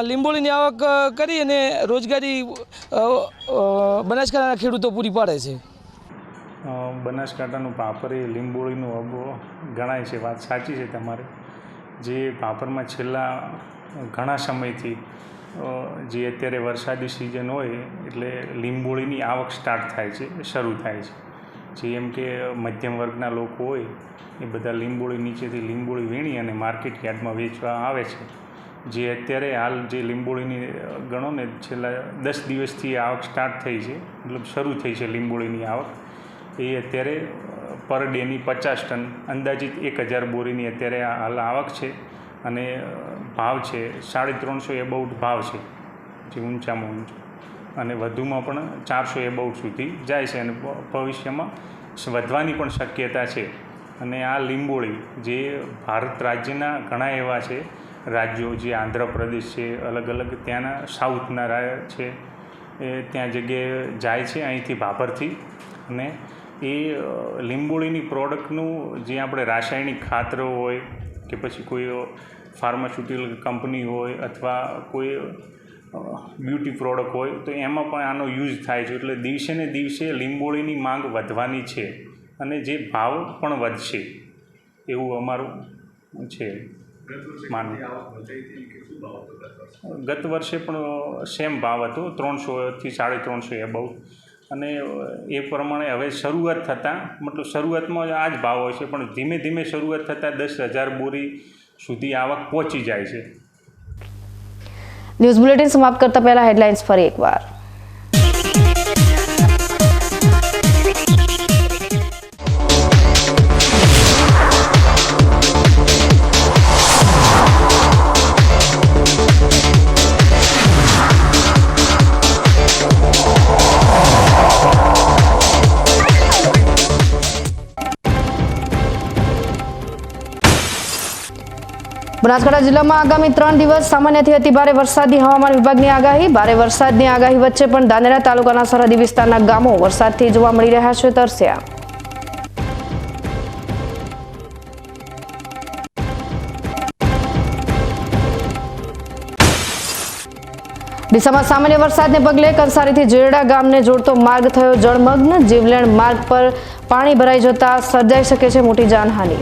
લીંબોળીની આવક કરી અને રોજગારી બનાસકાંઠાના ખેડૂતો પૂરી પાડે છે. બનાસકાંઠાનું ભાભર એ લીંબોળીનું હબ ગણાય છે. વાત સાચી છે તમારી. જે ભાભરમાં છેલ્લા ઘણા સમયથી જે અત્યારે વરસાદી સિઝન હોય એટલે લીંબોળીની આવક શરૂ થાય છે. જે એમ કે મધ્યમ વર્ગના લોકો હોય એ બધા લીંબોળી નીચેથી લીંબોળી વીણી અને માર્કેટ યાર્ડમાં વેચવા આવે છે. જે અત્યારે હાલ જે લીંબોળીની ગણો ને છેલ્લા 10 દિવસથી આવક સ્ટાર્ટ થઈ છે, મતલબ શરૂ થઈ છે લીંબોળીની આવક. એ અત્યારે પર ડેની 50 ટન અંદાજિત 1000 બોરીની અત્યારે હાલ આવક છે અને ભાવ છે 350 એબાઉટ ભાવ છે, જે ઊંચામાં ઊંચો, અને વધુમાં પણ 400 એબાઉટ સુધી જાય છે અને ભવિષ્યમાં વધવાની પણ શક્યતા છે. અને આ લીંબોળી જે ભારત રાજ્યના ઘણા એવા છે રાજ્યો, જે આંધ્રપ્રદેશ છે, અલગ અલગ ત્યાંના સાઉથના છે, એ ત્યાં જગ્યાએ જાય છે અહીંથી ભાભરથી. અને એ લીંબોળીની પ્રોડક્ટનું જે આપણે રાસાયણિક ખાતરો હોય કે પછી કોઈ ફાર્માસ્યુટિકલ કંપની હોય અથવા કોઈ બ્યુટી પ્રોડક્ટ હોય તો એમાં પણ આનો યુઝ થાય છે. એટલે દિવસે ને દિવસે લીંબોળીની માંગ વધવાની છે અને જે ભાવ પણ વધશે એવું અમારું છે માનવું. ગત વર્ષે પણ સેમ ભાવ હતો 300 થી 350 એબાઉટ. અને એ પ્રમાણે હવે શરૂઆત થતાં, મતલબ શરૂઆતમાં આ જ ભાવ હોય છે, પણ ધીમે ધીમે શરૂઆત થતાં 10,000 બોરી સુધી આવક પહોંચી જાય છે. ન્યૂઝ બુલેટિન સમાપ્ત કરતા પહેલા હેડલાઇન્સ ફરી એકવાર. બનાસકાંઠા જિલ્લામાં આગામી 3 દિવસ સામાન્યથી અતિભારે વરસાદની હવામાન વિભાગની આગાહી. ભારે વરસાદની આગાહી વચ્ચે પણ ધાનેરા તાલુકાના સરહદી વિસ્તારના ગામો વરસાદથી જોવા મળી રહ્યા છે તરસ્યા. ડીસામાં સામાન્ય વરસાદને પગલે કંસારીથી જેરડા ગામને જોડતો માર્ગ થયો જળમગ્ન. જીવલેણ માર્ગ પર પાણી ભરાઈ જતા સર્જાઈ શકે છે મોટી જાનહાનિ.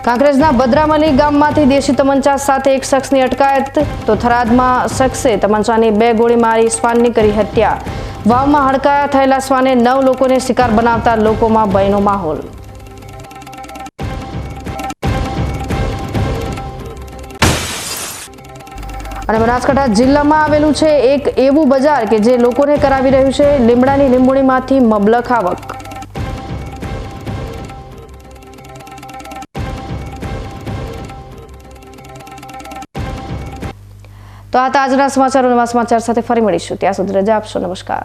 કાંકરેજના બદ્રામલી ગામમાંથી દેશી તમંચા સાથે એક શખ્સની અટકાયત. તો થરાદમાં શખ્સે તમંચાની 2 ગોળી મારી શ્વાનની કરી હત્યા. વાવમાં હડકાયા થયેલા શ્વાને 9 લોકોને શિકાર બનાવતા લોકોમાં ભયનો માહોલ. અને બનાસકાંઠા જિલ્લામાં આવેલું છે એક એવું બજાર કે જે લોકોને કરાવી રહ્યું છે લીમડાની લીંબોળીમાંથી મબલખ આવક. તો આ હતા આજના સમાચારો. નવા સમાચાર સાથે ફરી મળીશું. ત્યાં સુધી રજા આપશો. નમસ્કાર.